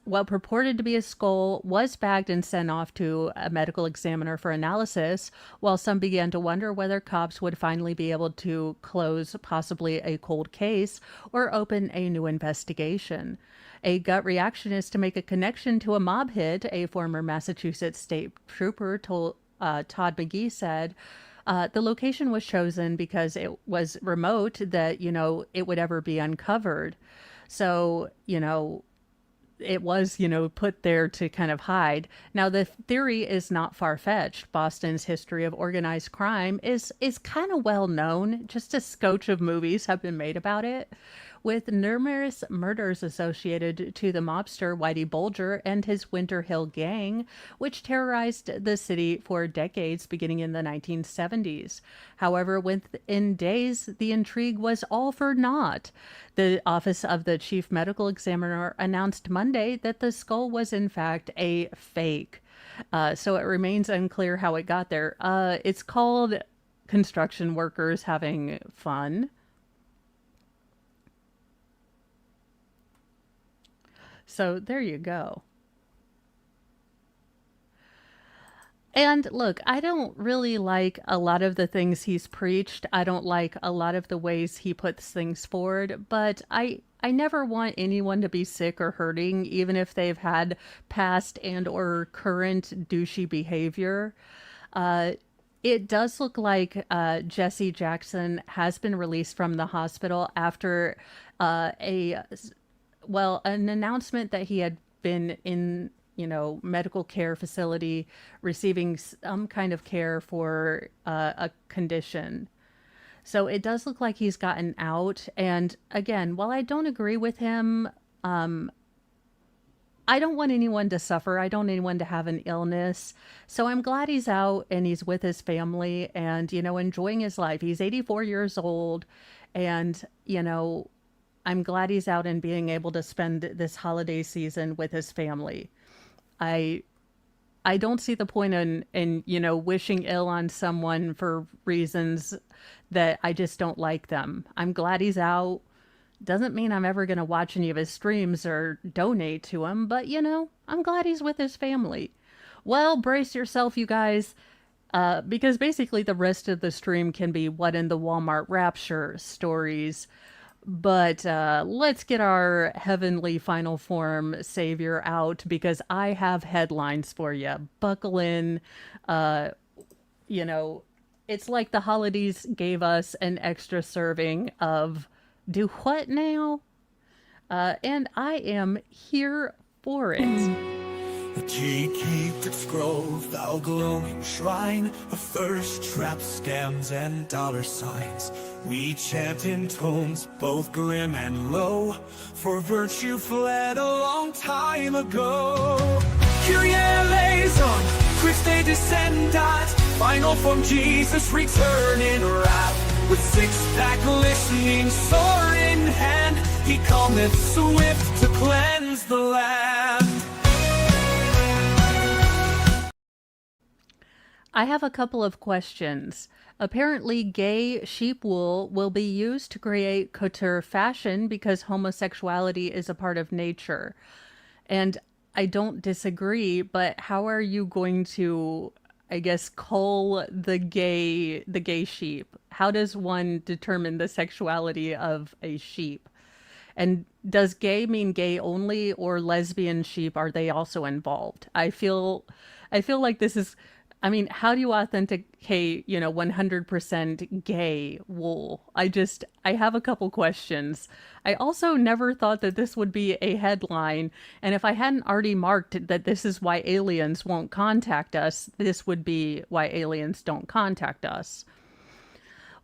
what purported to be a skull, was bagged and sent off to a medical examiner for analysis, while some began to wonder whether cops would finally be able to close possibly a cold case or open a new investigation. A gut reaction is to make a connection to a mob hit, a former Massachusetts state trooper told Todd McGee said. The location was chosen because it was remote, that, it would ever be uncovered. So, it was, put there to kind of hide. Now, the theory is not far-fetched. Boston's history of organized crime is kind of well known. Just a scotch of movies have been made about it, with numerous murders associated to the mobster Whitey Bulger and his Winter Hill gang, which terrorized the city for decades beginning in the 1970s. However, within days, the intrigue was all for naught. The Office of the Chief Medical Examiner announced Monday that the skull was in fact a fake. So it remains unclear how it got there. It's called construction workers having fun. So there you go. And look, I don't really like a lot of the things he's preached. I don't like a lot of the ways he puts things forward, but I never want anyone to be sick or hurting, even if they've had past and or current douchey behavior. Uh, it does look like Jesse Jackson has been released from the hospital after a an announcement that he had been in, medical care facility receiving some kind of care for a condition. So it does look like he's gotten out. And again, while I don't agree with him, I don't want anyone to suffer. I don't want anyone to have an illness. So I'm glad he's out and he's with his family and, enjoying his life. He's 84 years old and, I'm glad he's out and being able to spend this holiday season with his family. I I don't see the point in wishing ill on someone for reasons that I just don't like them. I'm glad he's out. Doesn't mean I'm ever going to watch any of his streams or donate to him, but I'm glad he's with his family. Well, brace yourself, you guys, because basically the rest of the stream can be what in the Walmart Rapture stories. But let's get our heavenly final form savior out because I have headlines for you. Buckle in. Uh, it's like the holidays gave us an extra serving of do what now? and I am here for it. The key keep its grove, thou glowing shrine of thirst traps, scams, and dollar signs. We chant in tones both grim and low, for virtue fled a long time ago. Kyrie eleison, Christe descendat, final form Jesus return in wrath. With six-pack listening, sword in hand, he cometh swift to cleanse the land. I have a couple of questions. Apparently, gay sheep wool will be used to create couture fashion because homosexuality is a part of nature. And I don't disagree, but how are you going to, I guess, cull the gay sheep? How does one determine the sexuality of a sheep? And does gay mean gay only, or lesbian sheep, are they also involved? I feel like this is, I mean, how do you authenticate, 100% gay wool? I have a couple questions. I also never thought that this would be a headline, and if I hadn't already marked that this is why aliens won't contact us, this would be why aliens don't contact us.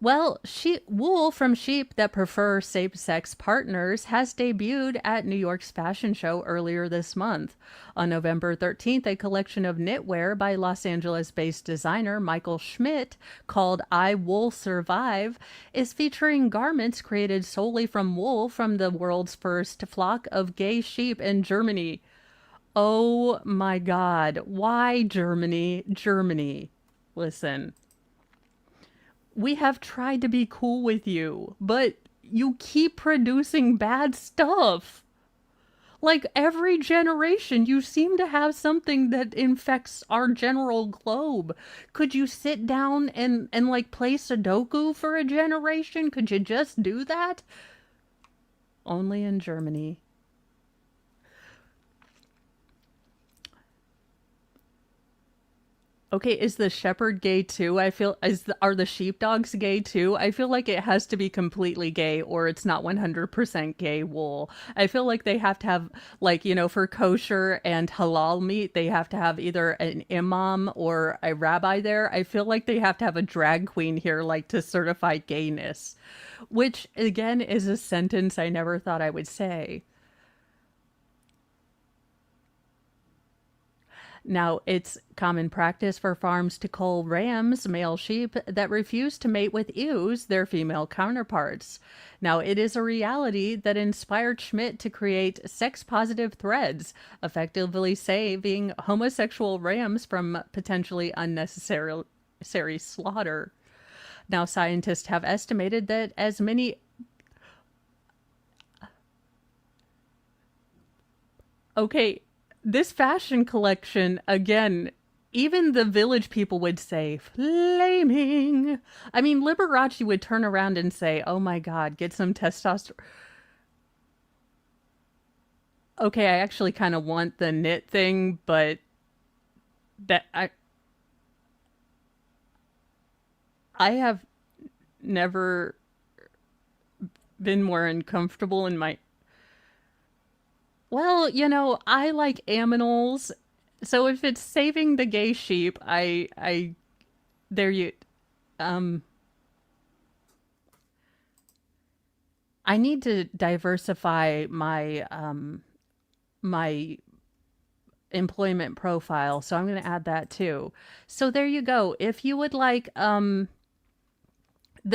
Well, wool from sheep that prefer same-sex partners has debuted at New York's fashion show earlier this month. On November 13th, a collection of knitwear by Los Angeles-based designer Michael Schmidt, called I Wool Survive, is featuring garments created solely from wool from the world's first flock of gay sheep in Germany. Oh my God. Why Germany? Germany. Listen. We have tried to be cool with you, but you keep producing bad stuff. Like every generation, you seem to have something that infects our general globe. Could you sit down and like play Sudoku for a generation? Could you just do that? Only in Germany. Okay, is the shepherd gay too? Are the sheepdogs gay too? I feel like it has to be completely gay or it's not 100% gay wool. I feel like they have to have, like, for kosher and halal meat, they have to have either an imam or a rabbi there. I feel like they have to have a drag queen here, like, to certify gayness, which again is a sentence I never thought I would say. Now, it's common practice for farms to cull rams, male sheep, that refuse to mate with ewes, their female counterparts. Now, it is a reality that inspired Schmidt to create sex-positive threads, effectively saving homosexual rams from potentially unnecessary slaughter. Now, scientists have estimated that as many... Okay, this fashion collection, again, even the village people would say, flaming. I mean, Liberace would turn around and say, oh my God, get some testosterone. Okay, I actually kind of want the knit thing, but that I have never been more uncomfortable in my... Well, I like aminals, so if it's saving the gay sheep, there you, um, I need to diversify my employment profile, so I'm going to add that too. So there you go. If you would like, the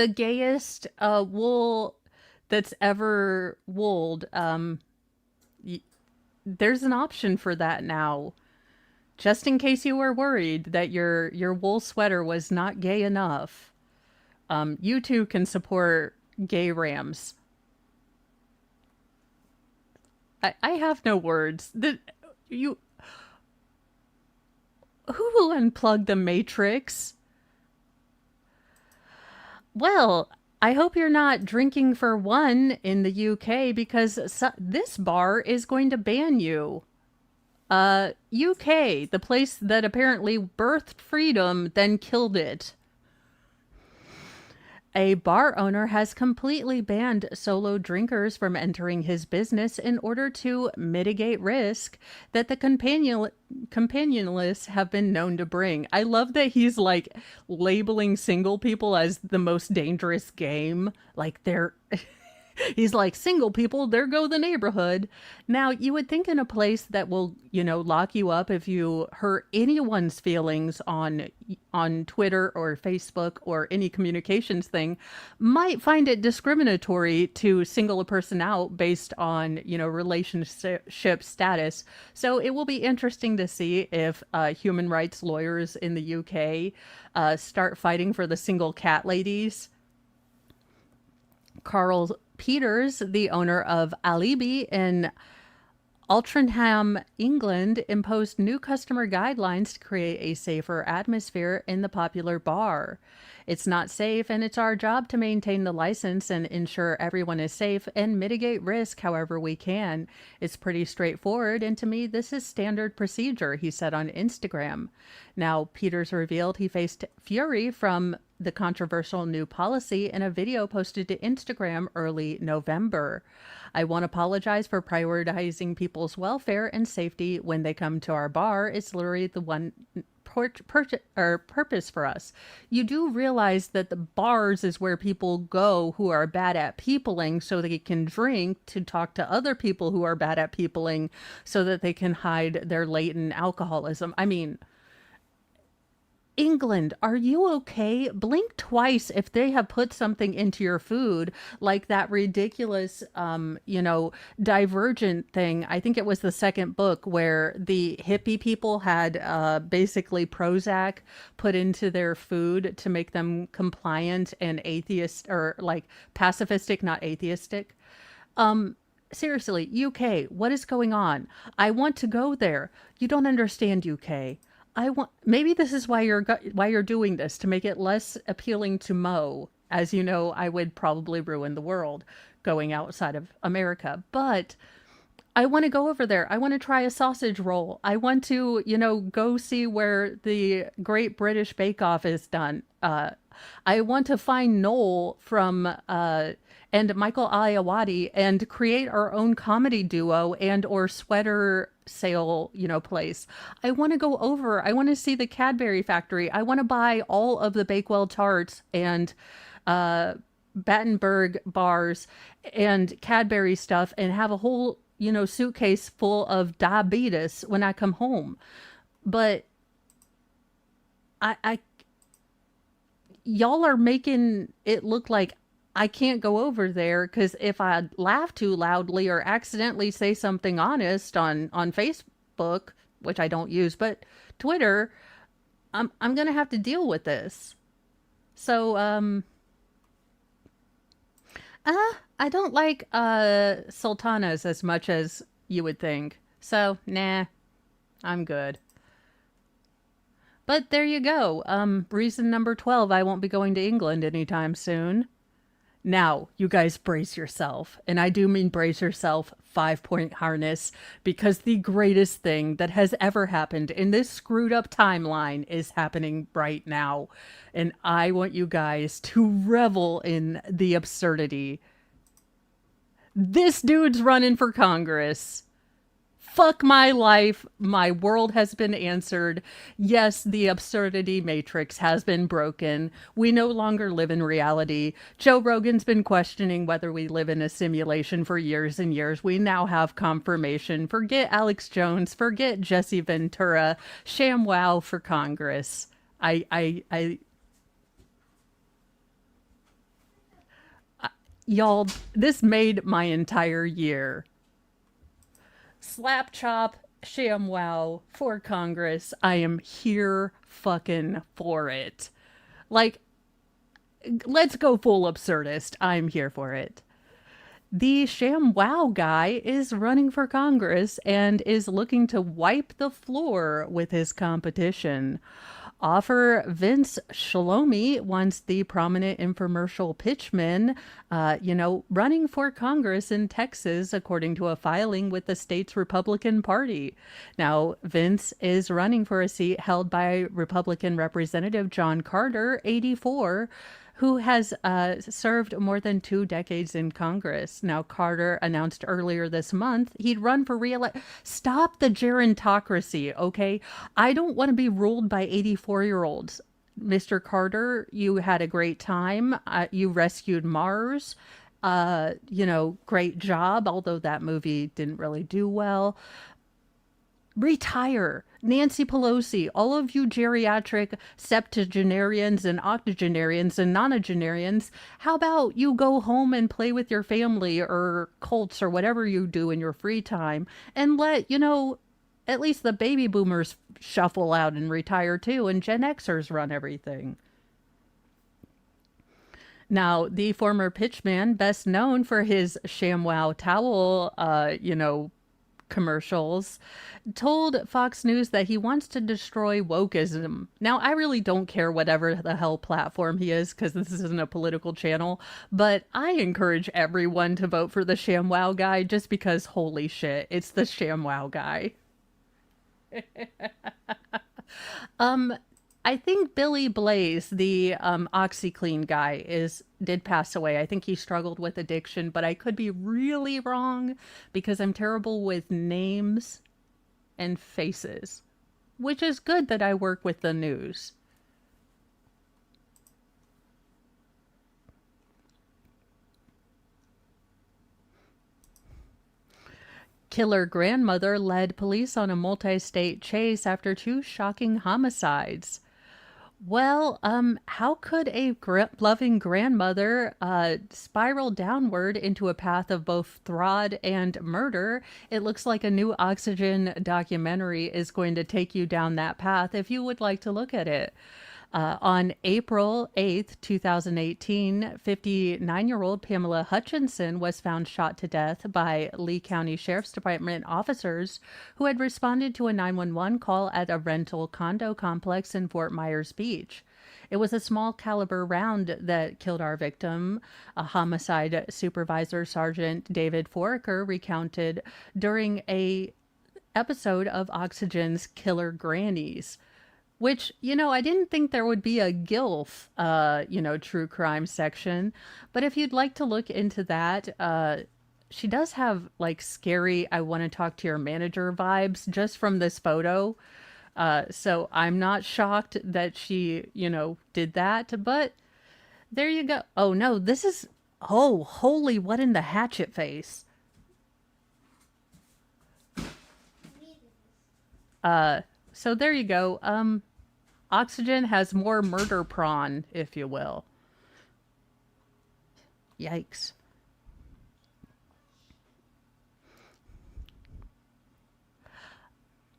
gayest, wool that's ever wooled, there's an option for that now. Just in case you were worried that your wool sweater was not gay enough, you too can support gay rams. I have no words. You who unplugged the Matrix? Well, I hope you're not drinking for one in the UK because this bar is going to ban you. UK, the place that apparently birthed freedom, then killed it. A bar owner has completely banned solo drinkers from entering his business in order to mitigate risk that the companionless have been known to bring. I love that he's like labeling single people as the most dangerous game. Like they're he's like, single people, there go the neighborhood. Now, you would think in a place that will, lock you up if you hurt anyone's feelings on Twitter or Facebook or any communications thing, might find it discriminatory to single a person out based on, relationship status. So it will be interesting to see if human rights lawyers in the UK start fighting for the single cat ladies. Carl Peters, the owner of Alibi in Altrincham, England, imposed new customer guidelines to create a safer atmosphere in the popular bar. It's not safe, and it's our job to maintain the license and ensure everyone is safe and mitigate risk however we can. It's pretty straightforward, and to me, this is standard procedure, he said on Instagram. Now, Peters revealed he faced fury from the controversial new policy in a video posted to Instagram early November. I want to apologize for prioritizing people's welfare and safety when they come to our bar. It's literally the one purpose for us. You do realize that the bars is where people go who are bad at peopling so they can drink to talk to other people who are bad at peopling so that they can hide their latent alcoholism. I mean, England, are you okay? Blink twice if they have put something into your food, like that ridiculous, Divergent thing. I think it was the second book where the hippie people had basically Prozac put into their food to make them compliant and atheist, or like pacifistic, not atheistic. Seriously, UK, what is going on? I want to go there. You don't understand, UK. Maybe this is why you're doing this, to make it less appealing to Mo. As you know, I would probably ruin the world going outside of America, but I want to go over there. I want to try a sausage roll. I want to, go see where the Great British Bake Off is done. I want to find Noel from and Michael Ayawadi and create our own comedy duo and or sweater sale, place. I want to go over. I want to see the Cadbury factory. I want to buy all of the Bakewell tarts and Battenberg bars and Cadbury stuff and have a whole, suitcase full of diabetes when I come home. But I y'all are making it look like I can't go over there because if I laugh too loudly or accidentally say something honest on Facebook, which I don't use, but Twitter, I'm gonna have to deal with this. So I don't like sultanas as much as you would think. So nah, I'm good. But there you go. Reason number 12, I won't be going to England anytime soon. Now, you guys brace yourself, and I do mean brace yourself, 5-point harness, because the greatest thing that has ever happened in this screwed up timeline is happening right now. And I want you guys to revel in the absurdity. This dude's running for Congress. Fuck my life. My world has been answered. Yes, the absurdity matrix has been broken. We no longer live in reality. Joe Rogan's been questioning whether we live in a simulation for years and years. We now have confirmation. Forget Alex Jones. Forget Jesse Ventura. ShamWow for Congress. Y'all, this made my entire year. Slap chop, ShamWow for Congress. I am here fucking for it. Like, let's go full absurdist. I'm here for it. The ShamWow guy is running for Congress and is looking to wipe the floor with his competition. Author Vince Shalomi, once the prominent infomercial pitchman, running for Congress in Texas, according to a filing with the state's Republican Party. Now, Vince is running for a seat held by Republican Representative John Carter, 84, who has served more than 2 decades in Congress. Now, Carter announced earlier this month he'd run for re-election. Stop the gerontocracy, okay? I don't want to be ruled by 84-year-olds. Mr. Carter, you had a great time. You rescued Mars. Great job, although that movie didn't really do well. Retire. Nancy Pelosi, all of you geriatric septuagenarians and octogenarians and nonagenarians, how about you go home and play with your family or cults or whatever you do in your free time and let, at least the baby boomers shuffle out and retire too, and Gen Xers run everything. Now, the former pitchman, best known for his ShamWow towel, commercials, told Fox News that he wants to destroy wokeism. Now, I really don't care whatever the hell platform he is, because this isn't a political channel, but I encourage everyone to vote for the ShamWow guy just because, holy shit, it's the ShamWow guy. Um, I think Billy Blaze, the OxyClean guy, did pass away. I think he struggled with addiction, but I could be really wrong because I'm terrible with names and faces, which is good that I work with the news. Killer grandmother led police on a multi-state chase after 2 shocking homicides. Well, how could a loving grandmother spiral downward into a path of both fraud and murder? It looks like a new Oxygen documentary is going to take you down that path if you would like to look at it. On April 8th, 2018, 59-year-old Pamela Hutchinson was found shot to death by Lee County Sheriff's Department officers who had responded to a 911 call at a rental condo complex in Fort Myers Beach. It was a small caliber round that killed our victim, a homicide supervisor Sergeant David Foraker recounted during a episode of Oxygen's Killer Grannies. Which, I didn't think there would be a GILF, true crime section. But if you'd like to look into that, she does have like scary, I want to talk to your manager vibes just from this photo. So I'm not shocked that she, did that. But there you go. Oh no, oh, holy, what in the hatchet face? So there you go. Oxygen has more murder prawn, if you will. Yikes.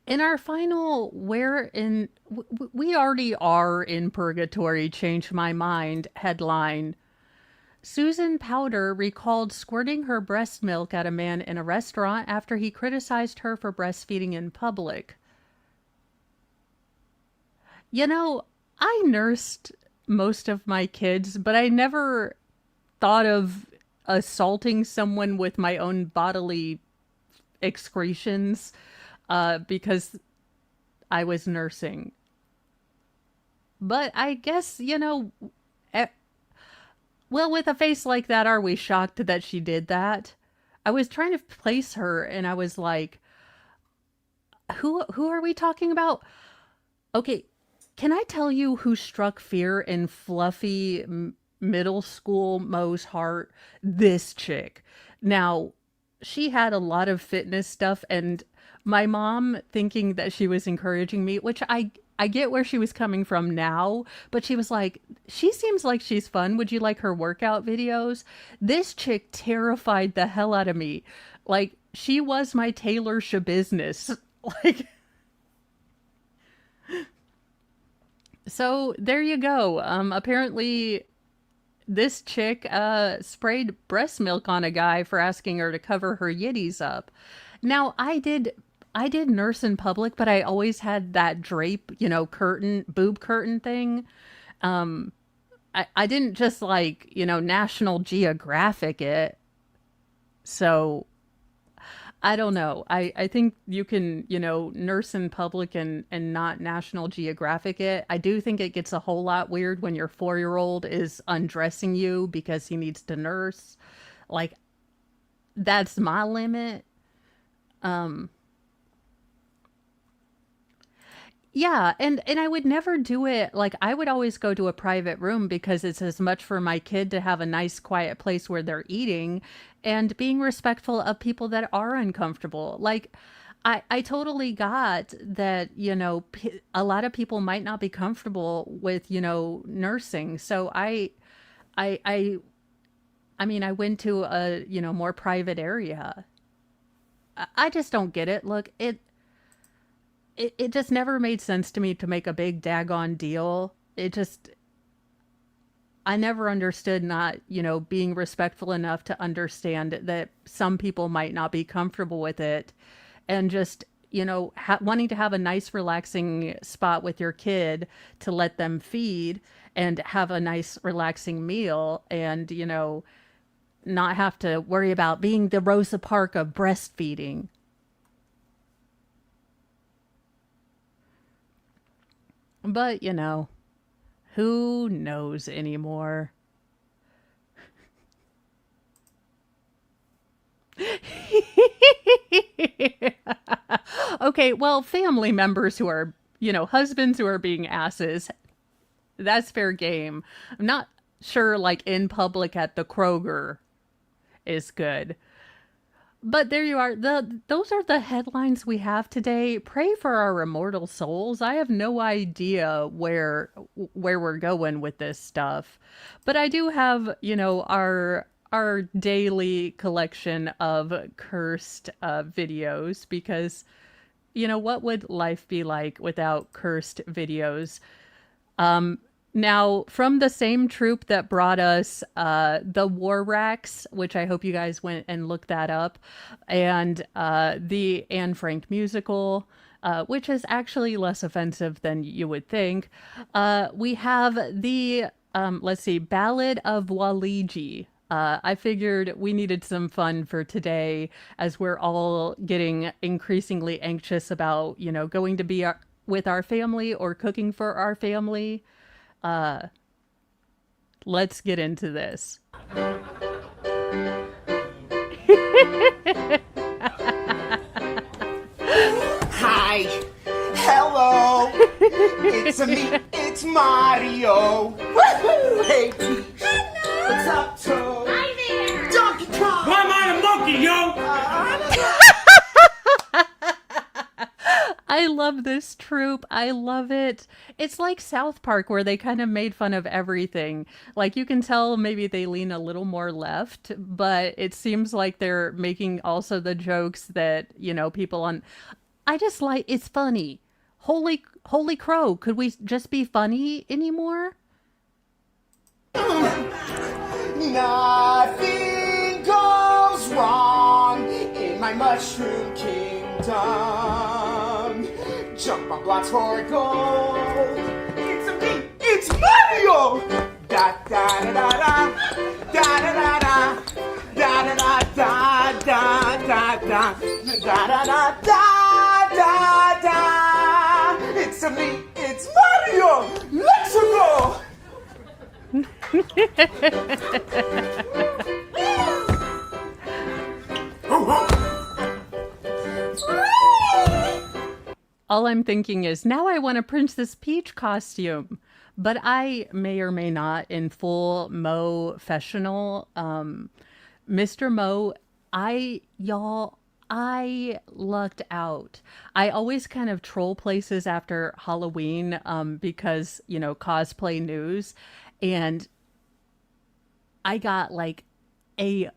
In our final, we already are in purgatory, change my mind headline. Susan Powder recalled squirting her breast milk at a man in a restaurant after he criticized her for breastfeeding in public. I nursed most of my kids, but I never thought of assaulting someone with my own bodily excretions because I was nursing. But I guess, well, with a face like that, are we shocked that she did that? I was trying to place her and I was like, who are we talking about? Okay. Can I tell you who struck fear in fluffy middle school Mo's heart? This chick. Now, she had a lot of fitness stuff, and my mom thinking that she was encouraging me, which I get where she was coming from now, but she was like, she seems like she's fun. Would you like her workout videos? This chick terrified the hell out of me. Like, she was my Taylor Shabusiness. Like... So there you go. Apparently this chick sprayed breast milk on a guy for asking her to cover her yitties up. Now I did nurse in public, but I always had that drape, boob curtain thing. I didn't just National Geographic it. So I don't know. I think you can, nurse in public and not National Geographic it. I do think it gets a whole lot weird when your 4-year-old is undressing you because he needs to nurse. Like, that's my limit. Um, Yeah, and I would never do it. Like, I would always go to a private room because it's as much for my kid to have a nice quiet place where they're eating and being respectful of people that are uncomfortable. Like, I totally got that, a lot of people might not be comfortable with, nursing. So I I I mean, I went to a, more private area. I just don't get it. Look, it just never made sense to me to make a big daggone deal. I never understood not, being respectful enough to understand that some people might not be comfortable with it and just, wanting to have a nice, relaxing spot with your kid to let them feed and have a nice, relaxing meal and, not have to worry about being the Rosa Parks of breastfeeding. But, who knows anymore? Okay, well, family members who are, husbands who are being asses, that's fair game. I'm not sure, like, in public at the Kroger is good. But there you are. Those are the headlines we have today. Pray for our immortal souls. I have no idea where we're going with this stuff. But I do have, our daily collection of cursed videos because what would life be like without cursed videos? Um, Now, from the same troupe that brought us the War Racks, which I hope you guys went and looked that up, and the Anne Frank musical, which is actually less offensive than you would think, we have the, let's see, Ballad of Waliji. I figured we needed some fun for today as we're all getting increasingly anxious about, going to be with our family or cooking for our family. Uh, let's get into this. Hi. Hello. It's me. It's Mario. Woohoo! Hey, Peach. What's up, Toad? Hi there. Donkey Kong. Why am I a monkey, yo? I love this troupe. I love it. It's like South Park where they kind of made fun of everything. Like you can tell maybe they lean a little more left, but it seems like they're making also the jokes that, people on I just like it's funny. Holy crow, could we just be funny anymore? Nothing goes wrong in my mushroom kingdom. Jump on blocks for gold. It's a me. It's Mario. Da da da da da da da da da da da da da da da da da da da da. It's a me. It's Mario. Let's go. All I'm thinking is now I want a Princess Peach costume, but I may or may not in full Mo professional. Mr. Mo, I lucked out. I always kind of troll places after Halloween because, cosplay news. And I got like a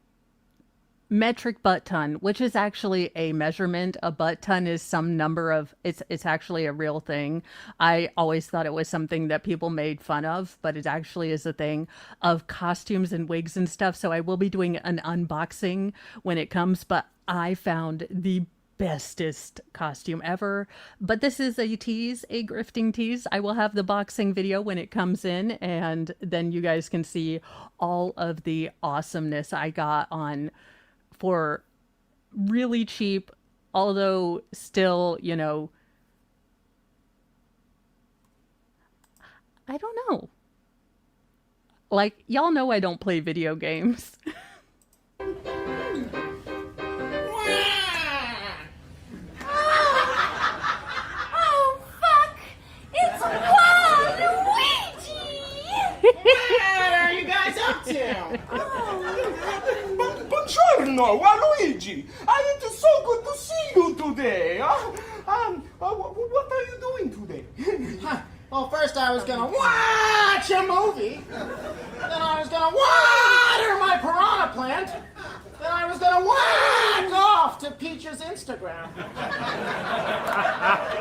metric butt ton, which is actually a measurement. A butt ton is some number of it's actually a real thing. I always thought it was something that people made fun of, but it actually is a thing of costumes and wigs and stuff. So I will be doing an unboxing when it comes, but I found the bestest costume ever. But this is a tease, a grifting tease. I will have the boxing video when it comes in, and then you guys can see all of the awesomeness I got on for really cheap, although still, I don't know. Like, y'all know I don't play video games. Oh, fuck! It's Waluigi! What are you guys up to? Buongiorno, Waluigi. It is so good to see you today. What are you doing today? Well, first I was gonna watch a movie. Then I was gonna water my piranha plant. Then I was gonna whack off to Peach's Instagram.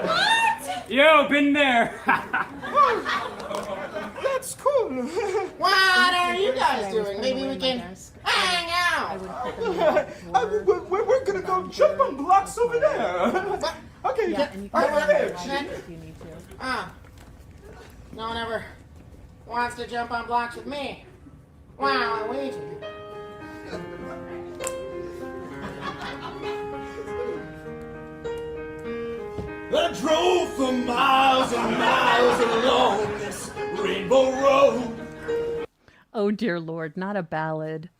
What? Yo, been there. That's cool. What are you guys doing? Maybe we can hang out. We're gonna go jump on blocks over there. What? Okay, Yeah, and you over can there. if you need to. No one ever wants to jump on blocks with me. Wow, Luigi. I drove for miles and miles along this rainbow road. Oh dear Lord, not a ballad.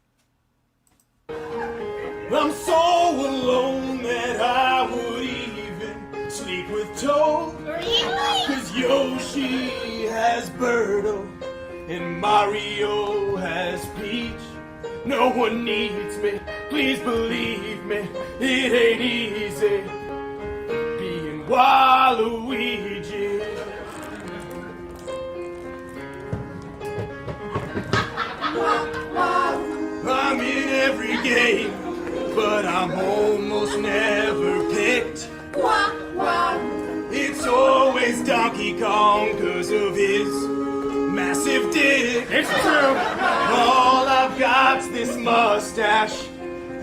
I'm so alone that I would even sleep with Toad. Really? 'Cause Yoshi has Birdo and Mario has Peach. No one needs me, please believe me, it ain't easy being Waluigi. I'm in every game, but I'm almost never picked. It's always Donkey Kong 'cause of his massive dick. It's true. All I've got's this mustache.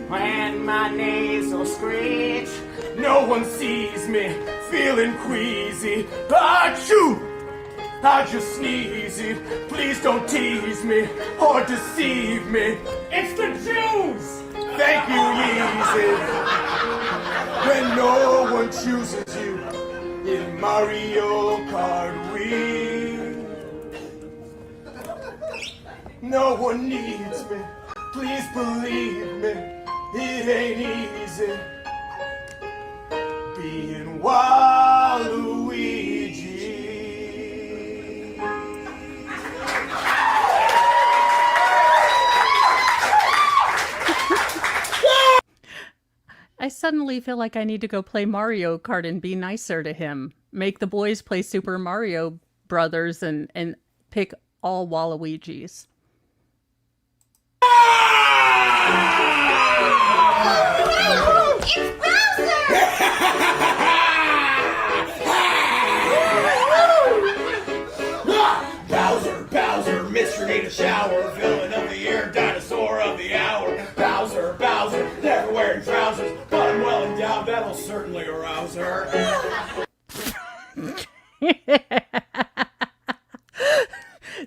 When my nasal screech. No one sees me, feeling queasy. Achoo! I just sneeze it. Please don't tease me or deceive me. It's the Jews. Thank you, Yeezy. When no one chooses you in Mario Kart Wii. No one needs me, please believe me, it ain't easy being Waluigi. I suddenly feel like I need to go play Mario Kart and be nicer to him. Make the boys play Super Mario Brothers and pick all Waluigis. It's Bowser! Bowser, Mr. Need a shower, villain of the year, dinosaur of the hour. Bowser, never wearing trousers, but I'm well endowed, that'll certainly arouse her.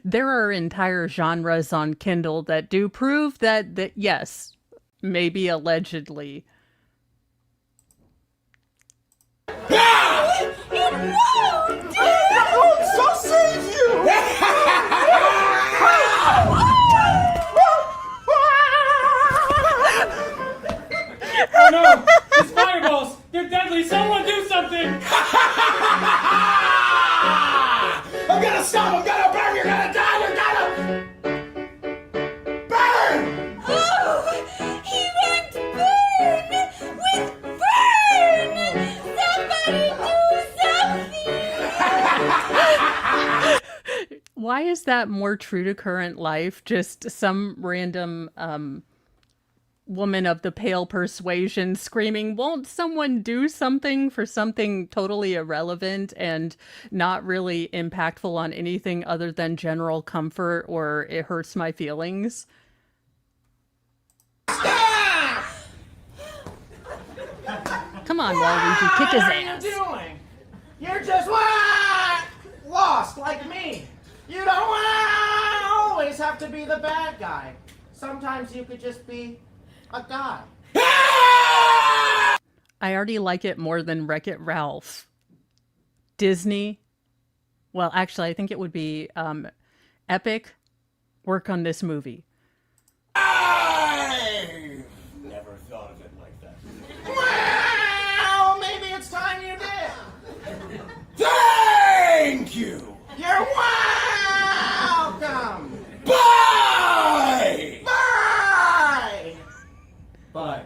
There are entire genres on Kindle that do prove that yes, maybe allegedly. It won't! So save you! Oh no! These fireballs! They're deadly! Someone do something! I'm gonna stop, I'm gonna burn, you're gonna die, you're gonna burn! Oh, he meant burn! With burn! Somebody do something! Why is that more true to current life? Just some random woman of the pale persuasion screaming, won't someone do something for something totally irrelevant and not really impactful on anything other than general comfort or it hurts my feelings? Come on, Waluigi, kick his What are ass. you doing? You're just lost like me. You don't always have to be the bad guy. Sometimes you could just be a guy. I already like it more than Wreck-It Ralph. Disney, well, actually, I think it would be Epic, work on this movie. I Never thought of it like that. Well, maybe it's time you did. Thank you! You're welcome. Bye! Bye. Bye.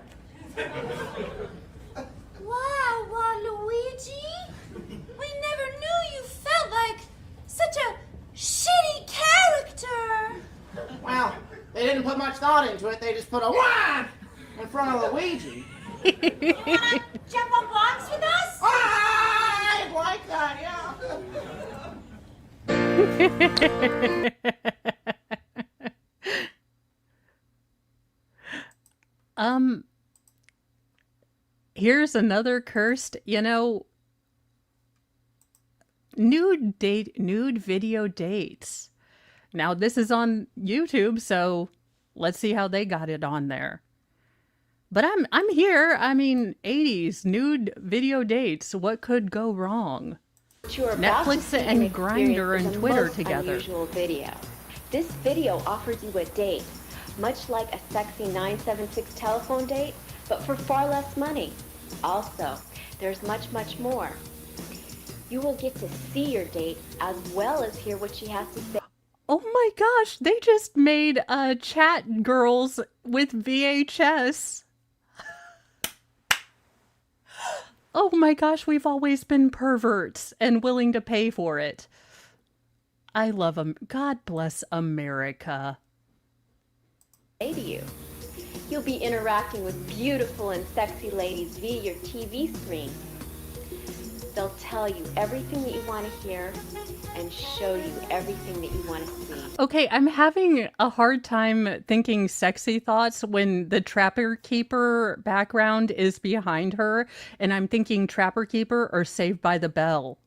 Wow, Waluigi! We never knew you felt like such a shitty character! Well, they didn't put much thought into it. They just put a one in front of Luigi. You wanna jump on blocks with us? I'd like that, yeah. Here's another cursed, nude video dates. Now this is on YouTube, so let's see how they got it on there. But I'm here. I mean, 80s nude video dates. What could go wrong? What you are about to Netflix see and and Grindr experience and is a Twitter most together. Unusual video. This video offers you a date, much like a sexy 976 telephone date, but for far less money. Also, there's much, much more. You will get to see your date as well as hear what she has to say. Oh my gosh, they just made chat girls with VHS. Oh my gosh, we've always been perverts and willing to pay for it. I love them. God bless America. Say to you. You'll be interacting with beautiful and sexy ladies via your TV screen. They'll tell you everything that you want to hear and show you everything that you want to see. Okay, I'm having a hard time thinking sexy thoughts when the Trapper Keeper background is behind her, and I'm thinking Trapper Keeper or Saved by the Bell.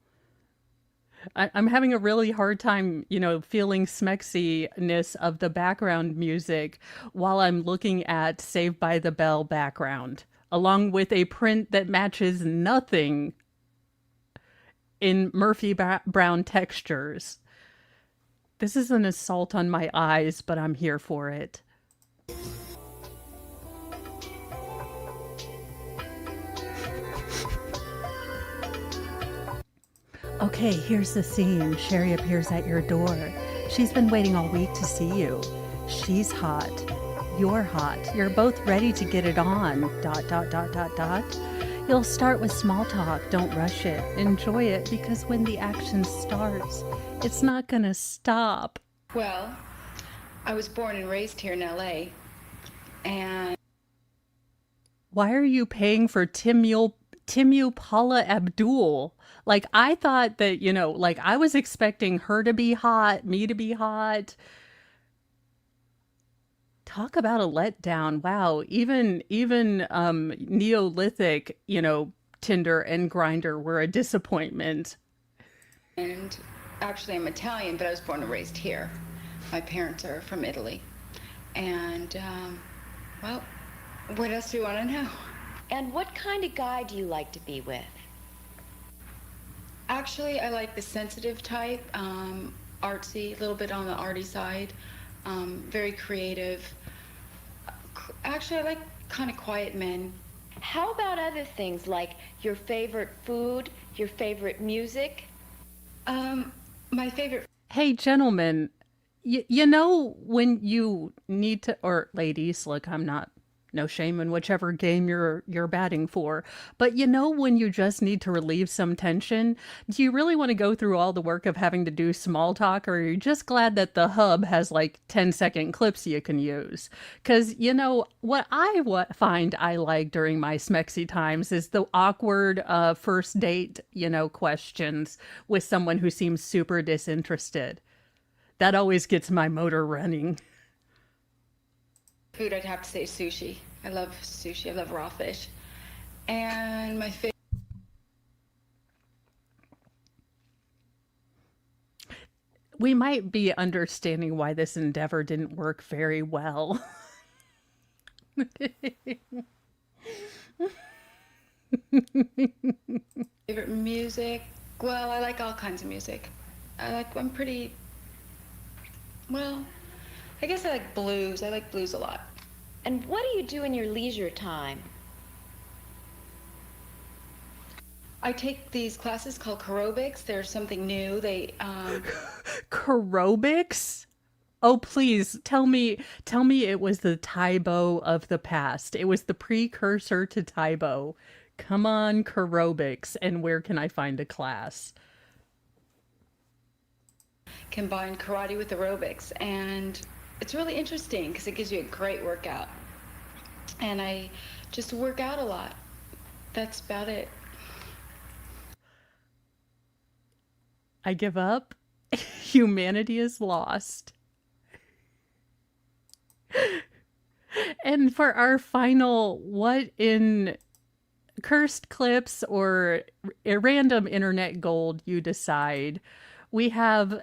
I'm having a really hard time, feeling smexiness of the background music while I'm looking at Saved by the Bell background, along with a print that matches nothing in Murphy Brown textures. This is an assault on my eyes, but I'm here for it. Okay, here's the scene. Sherry appears at your door. She's been waiting all week to see you. She's hot. You're hot. You're both ready to get it on. ... You'll start with small talk. Don't rush it. Enjoy it, because when the action starts, it's not gonna stop. Well, I was born and raised here in LA, and Why are you paying for Timu Paula Abdul? Like, I thought that, I was expecting her to be hot, me to be hot. Talk about a letdown. Wow. Even Neolithic, Tinder and Grindr were a disappointment. actually I'm Italian, but I was born and raised here. My parents are from Italy. And, well, what else do you want to know? And what kind of guy do you like to be with? Actually, I like the sensitive type, artsy, a little bit on the arty side, very creative. Actually, I like kind of quiet men. How about other things like your favorite food, your favorite music? My favorite... Hey, gentlemen, you know when you need to, or ladies, look, I'm not, no shame in whichever game you're batting for, but when you just need to relieve some tension, do you really want to go through all the work of having to do small talk, or are you just glad that the hub has like 10-second clips you can use? Because what I find I like during my smexy times is the awkward first date questions with someone who seems super disinterested. That always gets my motor running. Food, I'd have to say sushi. I love sushi. I love raw fish. And my favorite... We might be understanding why this endeavor didn't work very well. Favorite music? Well, I like all kinds of music. I'm pretty, well, I guess I like blues. I like blues a lot. And what do you do in your leisure time? I take these classes called aerobics. They're something new. Aerobics? Oh, please tell me it was the Taibo of the past. It was the precursor to Taibo. Come on, aerobics, and where can I find a class? combine karate with aerobics, and it's really interesting because it gives you a great workout. And I just work out a lot. That's about it. I give up. Humanity is lost. And for our final, what in cursed clips or random internet gold you decide, we have,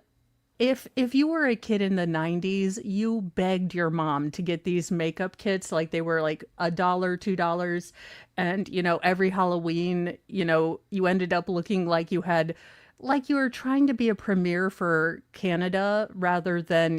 if you were a kid in the 90s, you begged your mom to get these makeup kits, like they were like $1, $2, and every Halloween, you ended up looking like you had, like you were trying to be a premiere for Canada rather than,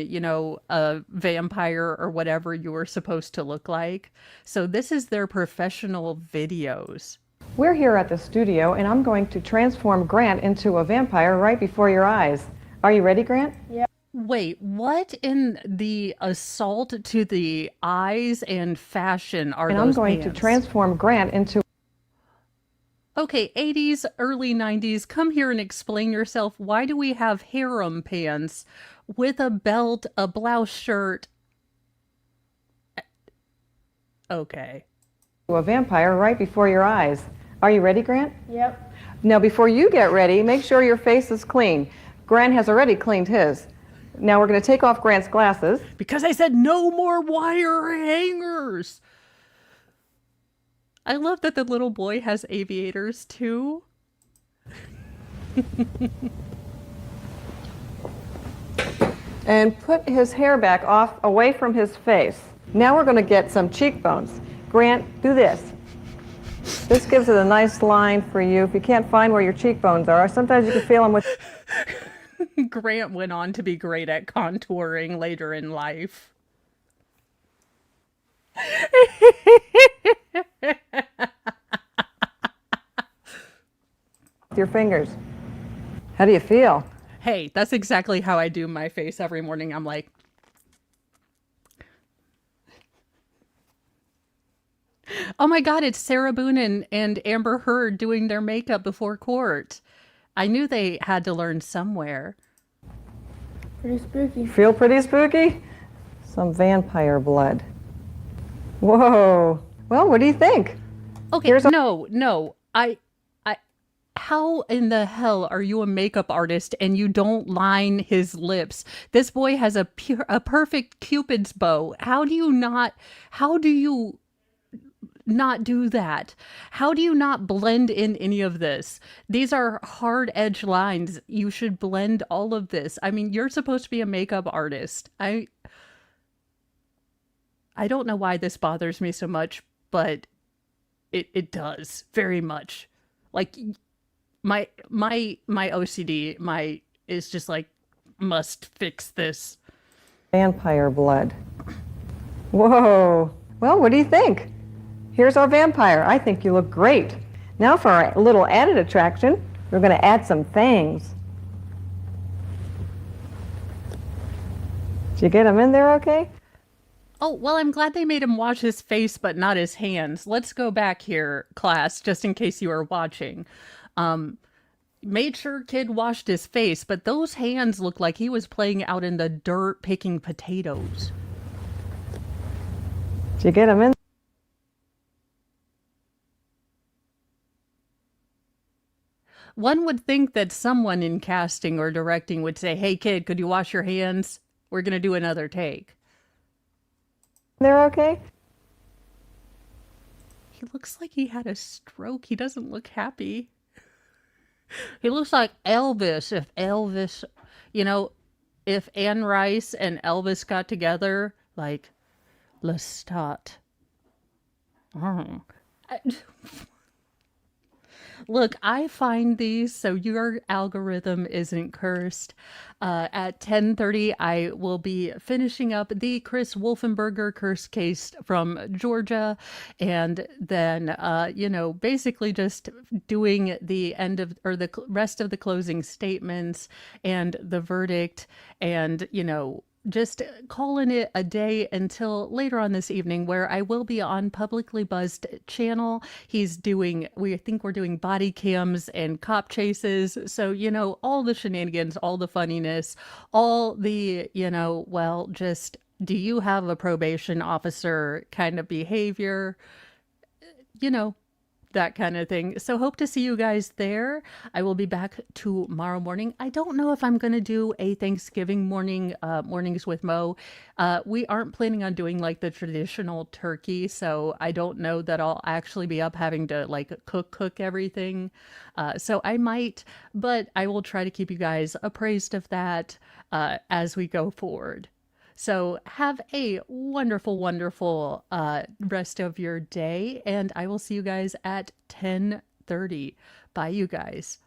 a vampire or whatever you were supposed to look like. So this is their professional videos. We're here at the studio, and I'm going to transform Grant into a vampire right before your eyes. Are you ready, Grant? Yeah. Wait, what in the assault to the eyes and fashion are And those I'm going pants? to transform Grant into... Okay, 80s, early 90s, come here and explain yourself. Why do we have harem pants with a belt, a blouse shirt? Okay. a vampire right before your eyes. Are you ready, Grant? Yep. Now, before you get ready, make sure your face is clean. Grant has already cleaned his. Now we're going to take off Grant's glasses. Because I said no more wire hangers. I love that the little boy has aviators too. And put his hair back off away from his face. Now we're going to get some cheekbones. Grant, do this. This gives it a nice line for you if you can't find where your cheekbones are. Sometimes you can feel them with... Grant went on to be great at contouring later in life. your fingers. How do you feel? Hey, that's exactly how I do my face every morning. I'm like... Oh my God, it's Sarah Boone and Amber Heard doing their makeup before court. I knew they had to learn somewhere. Pretty spooky. Feel pretty spooky? Some vampire blood. Whoa. Well, what do you think? Okay, no. How in the hell are you a makeup artist and you don't line his lips? This boy has a perfect Cupid's bow. How do you not do that? How do you not blend in any of this? These are hard edge lines. You should blend all of this. I mean, you're supposed to be a makeup artist. I don't know why this bothers me so much, but it does very much. Like my OCD is just like, must fix this. Vampire blood. Whoa. Well, what do you think? Here's our vampire. I think you look great. Now for our little added attraction, we're going to add some fangs. Did you get them in there okay? Oh, well, I'm glad they made him wash his face, but not his hands. Let's go back here, class, just in case you are watching. Made sure kid washed his face, but those hands look like he was playing out in the dirt picking potatoes. Did you get them in? One would think that someone in casting or directing would say, hey, kid, could you wash your hands? We're going to do another take. They're okay? He looks like he had a stroke. He doesn't look happy. He looks like Elvis. If Elvis, if Anne Rice and Elvis got together, like, Lestat. Look, I find these so your algorithm isn't cursed. At 10:30, I will be finishing up the Chris Wolfenberger curse case from Georgia, and then basically just doing the end of or the rest of the closing statements and the verdict, and just calling it a day until later on this evening, where I will be on Publicly Buzzed channel. We think we're doing body cams and cop chases. So, all the shenanigans, all the funniness, all the, just do you have a probation officer kind of behavior? You know, that kind of thing. So hope to see you guys there. I will be back tomorrow morning. I don't know if I'm going to do a Thanksgiving morning, mornings with Mo. We aren't planning on doing like the traditional turkey, so I don't know that I'll actually be up having to like cook everything. So I might, but I will try to keep you guys appraised of that as we go forward. So have a wonderful, wonderful rest of your day, and I will see you guys at 10:30. Bye, you guys.